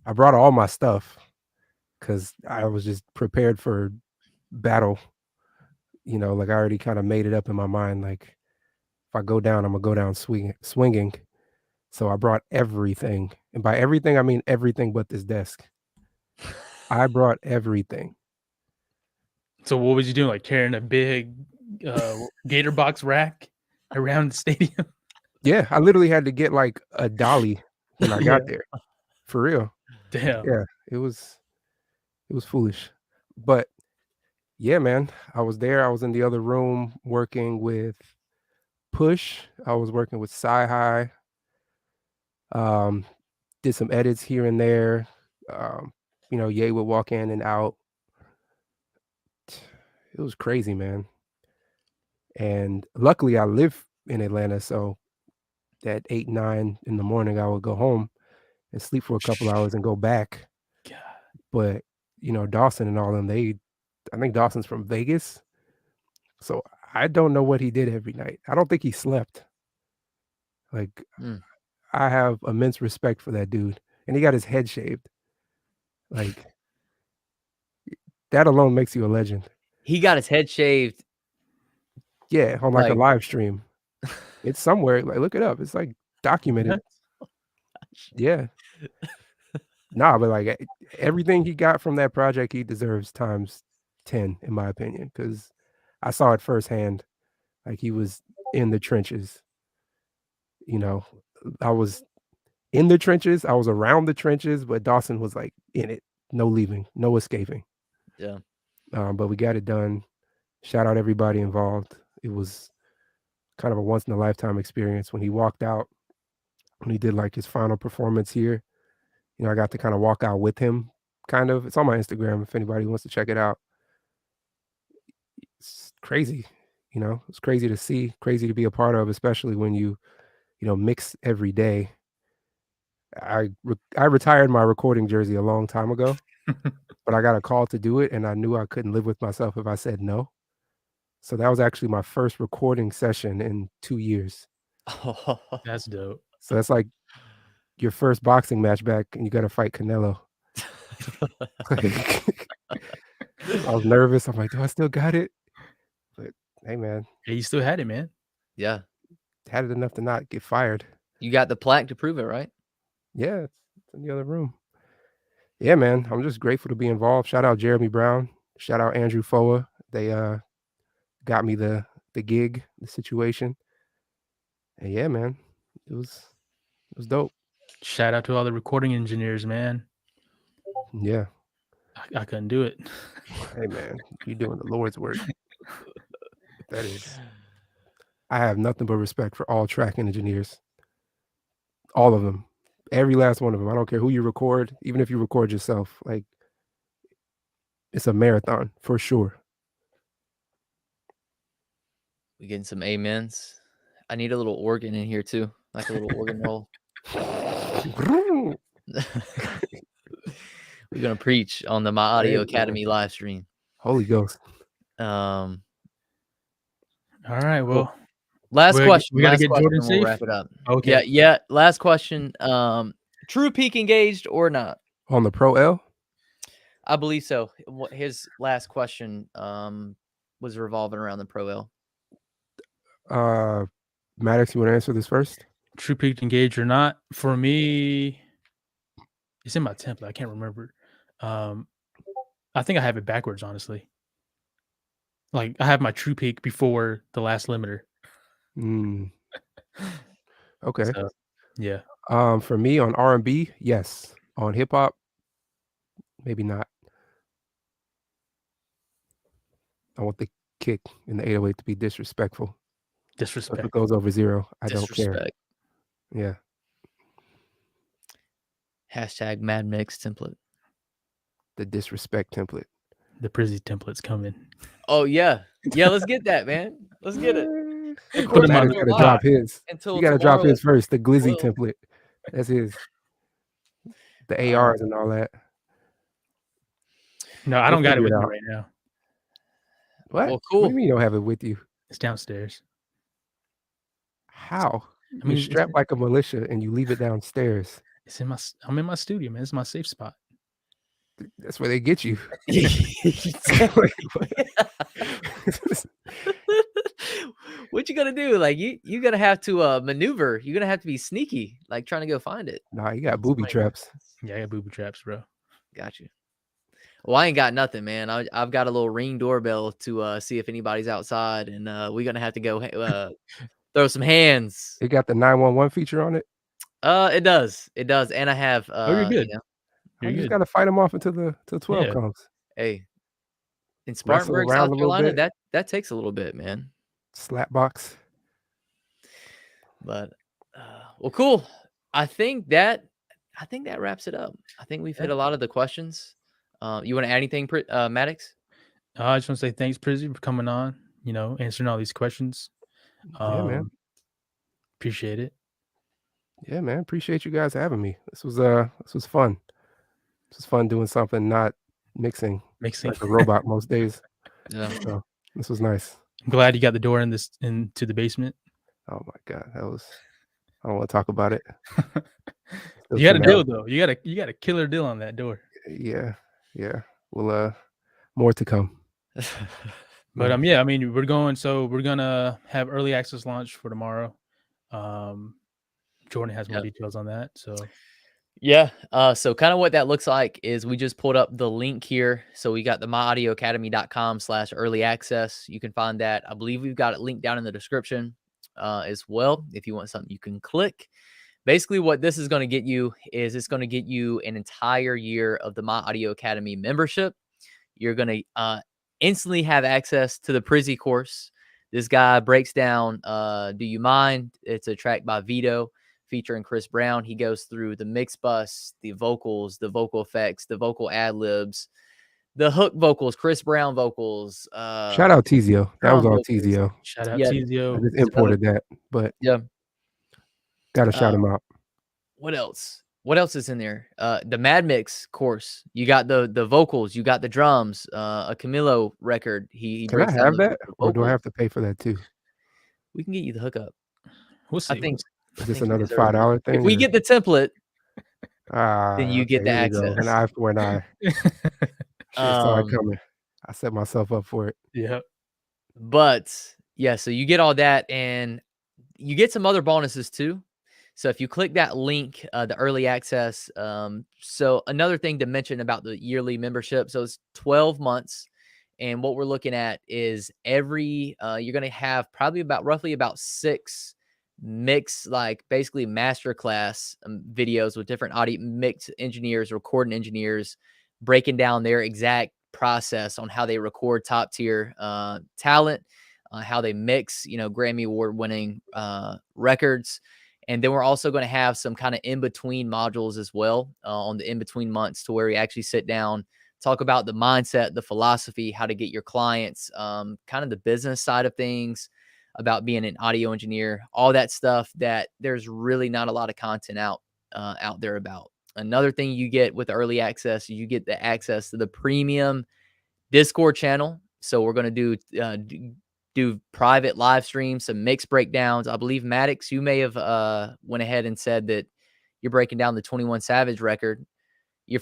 I brought all my stuff because I was just prepared for battle. Like I already kind of made it up in my mind. Like if I go down, I'm gonna go down swinging. So I brought everything, and by everything I mean everything but this desk. I brought everything. So what was you doing? Like carrying a big gator box rack around the stadium? Yeah, I literally had to get like a dolly when I got there. For real. Damn. Yeah, it was foolish. But yeah, man, I was there. I was in the other room working with Push. I was working with Sci-Hi. Did some edits here and there. Ye would walk in and out. It was crazy, man. And luckily I live in Atlanta, so at 8, 9 in the morning, I would go home and sleep for a couple hours and go back. God. But, Dawson and all them, I think Dawson's from Vegas. So I don't know what he did every night. I don't think he slept. Like, I have immense respect for that dude. And he got his head shaved. Like, that alone makes you a legend. He got his head shaved. Yeah, on like a live stream. It's somewhere. Like, look it up. It's like documented. Yeah. Nah, but like everything he got from that project, he deserves times 10, in my opinion, because I saw it firsthand. Like he was in the trenches. I was in the trenches. I was around the trenches, but Dawson was like in it. No leaving, no escaping. Yeah. But we got it done. Shout out everybody involved. It was kind of a once in a lifetime experience when he walked out, when he did like his final performance here. I got to kind of walk out with him, kind of. It's on my Instagram if anybody wants to check it out. It's crazy, it's crazy to see, crazy to be a part of, especially when you mix every day. I retired my recording jersey a long time ago, but I got a call to do it, and I knew I couldn't live with myself if I said no. So that was actually my first recording session in 2 years. Oh, that's dope. So that's like your first boxing match back, and you got to fight Canelo. I was nervous. I'm like, do I still got it? But hey, man, Yeah, you still had it, man. Yeah. had it enough to not get fired. You got the plaque to prove it, right? Yeah, it's in the other room. Yeah, man, I'm just grateful to be involved. Shout out Jeremy Brown. Shout out Andrew Foa. They got me the gig, the situation. And yeah, man, it was dope. Shout out to all the recording engineers, man. Yeah. I couldn't do it. Hey, man, you doing the Lord's work. That is. I have nothing but respect for all track engineers. All of them. Every last one of them. I don't care who you record, even if you record yourself. Like, it's a marathon for sure. We getting some amens. I need a little organ in here too, like a little organ roll. We're gonna preach on the My Audio Academy live stream. Holy Ghost. All right, well, last question. We gotta last get question, Jordan we'll safe. wrap it up. Okay. Yeah. Last question. True peak engaged or not? On the Pro L? I believe so. His last question was revolving around the Pro L. Maddox, you want to answer this first? True peak engaged or not? For me, it's in my template. I can't remember. I think I have it backwards, honestly. Like I have my true peak before the last limiter. Okay. So, yeah. For me on R&B, yes. On hip hop, maybe not. I want the kick in the 808 to be disrespectful. Disrespect. If it goes over 0, I don't care. Yeah. Hashtag maddmix template. The disrespect template. The Prizzie template's coming. Oh yeah. Let's get that, man. Let's get it. Of course, Maddox got to drop his. You got to drop his first. The Glizzy template. That's his. The ARs and all that. No, I don't got it with me right now. What? Well, cool. What do you mean you don't have it with you? It's downstairs. How? I mean, you're strapped like a militia and you leave it downstairs. I'm in my studio, man. It's my safe spot. That's where they get you. What you gonna do? Like you gonna have to maneuver. You're gonna have to be sneaky, like trying to go find it. Nah, you got booby traps. Yeah, I got booby traps, bro. Got you. Well, I ain't got nothing, man. I've got a little Ring doorbell to see if anybody's outside, and we're gonna have to go throw some hands. It got the 911 feature on it. It does, and I have. You're good. You just gotta fight them off until 12 comes. Hey, in Spartanburg, South Carolina, that takes a little bit, man. Slap box. But well, cool. I think that wraps it up. I think we've hit a lot of the questions. You want to add anything, Maddox? I just want to say thanks, Prizzie, for coming on. Answering all these questions. Yeah, man. Appreciate it. Yeah, man. Appreciate you guys having me. This was fun. This was fun doing something not mixing like a robot most days. Yeah. So this was nice. I'm glad you got the door into the basement. Oh my God, I don't want to talk about it. You got a deal though. You got a killer deal on that door. Yeah. Well, more to come. But yeah, I mean, we're gonna have early access launch for tomorrow. Jordan has more details on that. So yeah. So kind of what that looks like is we just pulled up the link here. So we got the myaudioacademy.com/early access. You can find that. I believe we've got it linked down in the description as well. If you want something you can click. Basically, what this is going to get you is it's going to get you an entire year of the My Audio Academy membership. You're going to instantly have access to the Prizzie course. This guy breaks down Do You Mind? It's a track by Vedo featuring Chris Brown. He goes through the mix bus, the vocals, the vocal effects, the vocal ad-libs, the hook vocals, Chris Brown vocals. Shout out Tizio. That was on Tizio. Shout out Tizio. I just imported that, but yeah. Gotta shout him out. What else? What else is in there? The maddmix course. You got the vocals. You got the drums. A Camilo record. He Can I have that, or do I have to pay for that too? We can get you the hookup. We'll see. I think is this another $5 thing? If we get the template, then you get the here we go. An access. eye for an eye. Should have saw it Um, coming. I set myself up for it. Yeah. But yeah, so you get all that, and you get some other bonuses too. So if you click that link, the early access. So another thing to mention about the yearly membership. So it's 12 months. And what we're looking at is every, you're going to have probably roughly about 6 mix, like basically masterclass videos with different audio mix engineers, recording engineers, breaking down their exact process on how they record top tier talent, how they mix, Grammy award winning records. And then we're also going to have some kind of in-between modules as well on the in-between months, to where we actually sit down, talk about the mindset, the philosophy, how to get your clients, kind of the business side of things, about being an audio engineer, all that stuff that there's really not a lot of content out there about. Another thing you get with early access, you get the access to the premium Discord channel. So we're going to do private live streams, some mix breakdowns. I believe Maddox, you may have went ahead and said that you're breaking down the 21 Savage record. You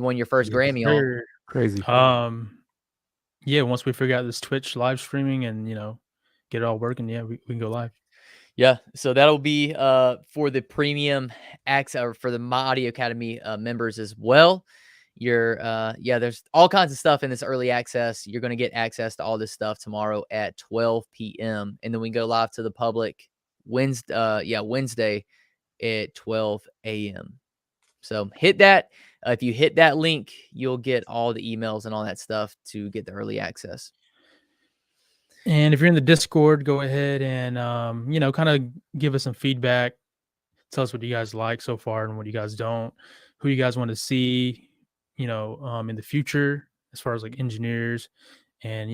won your first Grammy on. Crazy. Yeah, once we figure out this Twitch live streaming and get it all working, yeah, we can go live. Yeah, so that'll be for the premium access, or for the MyAudioAcademy members as well. There's all kinds of stuff in this early access. You're going to get access to all this stuff tomorrow at 12 p.m. and then we go live to the public Wednesday at 12 a.m. So hit that. If you hit that link, you'll get all the emails and all that stuff to get the early access. And if you're in the Discord, go ahead and kind of give us some feedback. Tell us what you guys like so far and what you guys don't. Who you guys want to see, in the future, as far as like engineers, and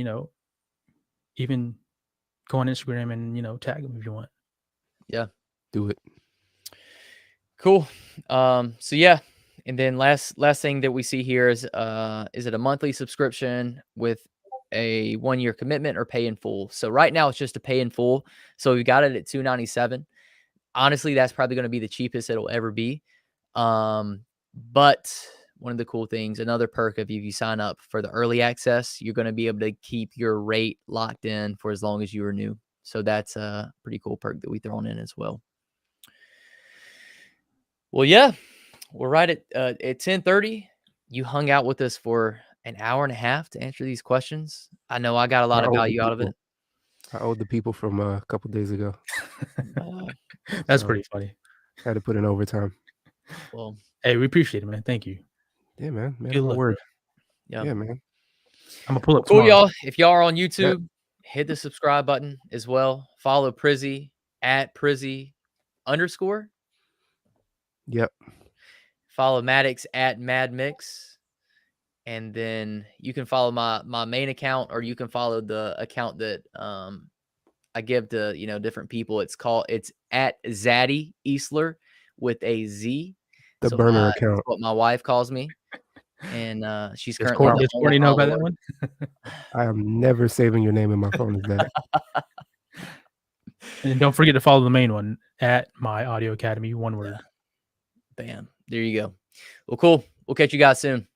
even go on Instagram and tag them if you want. Yeah, do it. Cool. So yeah, and then last thing that we see here is it a monthly subscription with a 1-year commitment, or pay in full? So right now it's just a pay in full. So we got it at $297. Honestly, that's probably going to be the cheapest it'll ever be. But one of the cool things, another perk of if you sign up for the early access, you're going to be able to keep your rate locked in for as long as you are new. So that's a pretty cool perk that we thrown in as well. Well, yeah, we're right at 10:30. You hung out with us for an hour and a half to answer these questions. I know I got a lot of value out of it. I owed the people from a couple days ago. That's pretty funny. Had to put in overtime. Well, hey, we appreciate it, man. Thank you. Yeah, man. Good luck, word. Yeah, man. I'm gonna pull up. Cool, y'all. If y'all are on YouTube, hit the subscribe button as well. Follow Prizzie at Prizzie _. Yep. Follow Maddox at maddmix. And then you can follow my main account, or you can follow the account that I give to different people. It's at Zaddy Eastler with a Z. The burner account. That's what my wife calls me. And she's Does currently Courtney know about that one? I am never saving your name in my phone as that. And don't forget to follow the main one at MyAudioAcademy, one word. Bam. There you go. Well, cool. We'll catch you guys soon.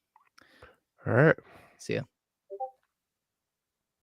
All right. See ya.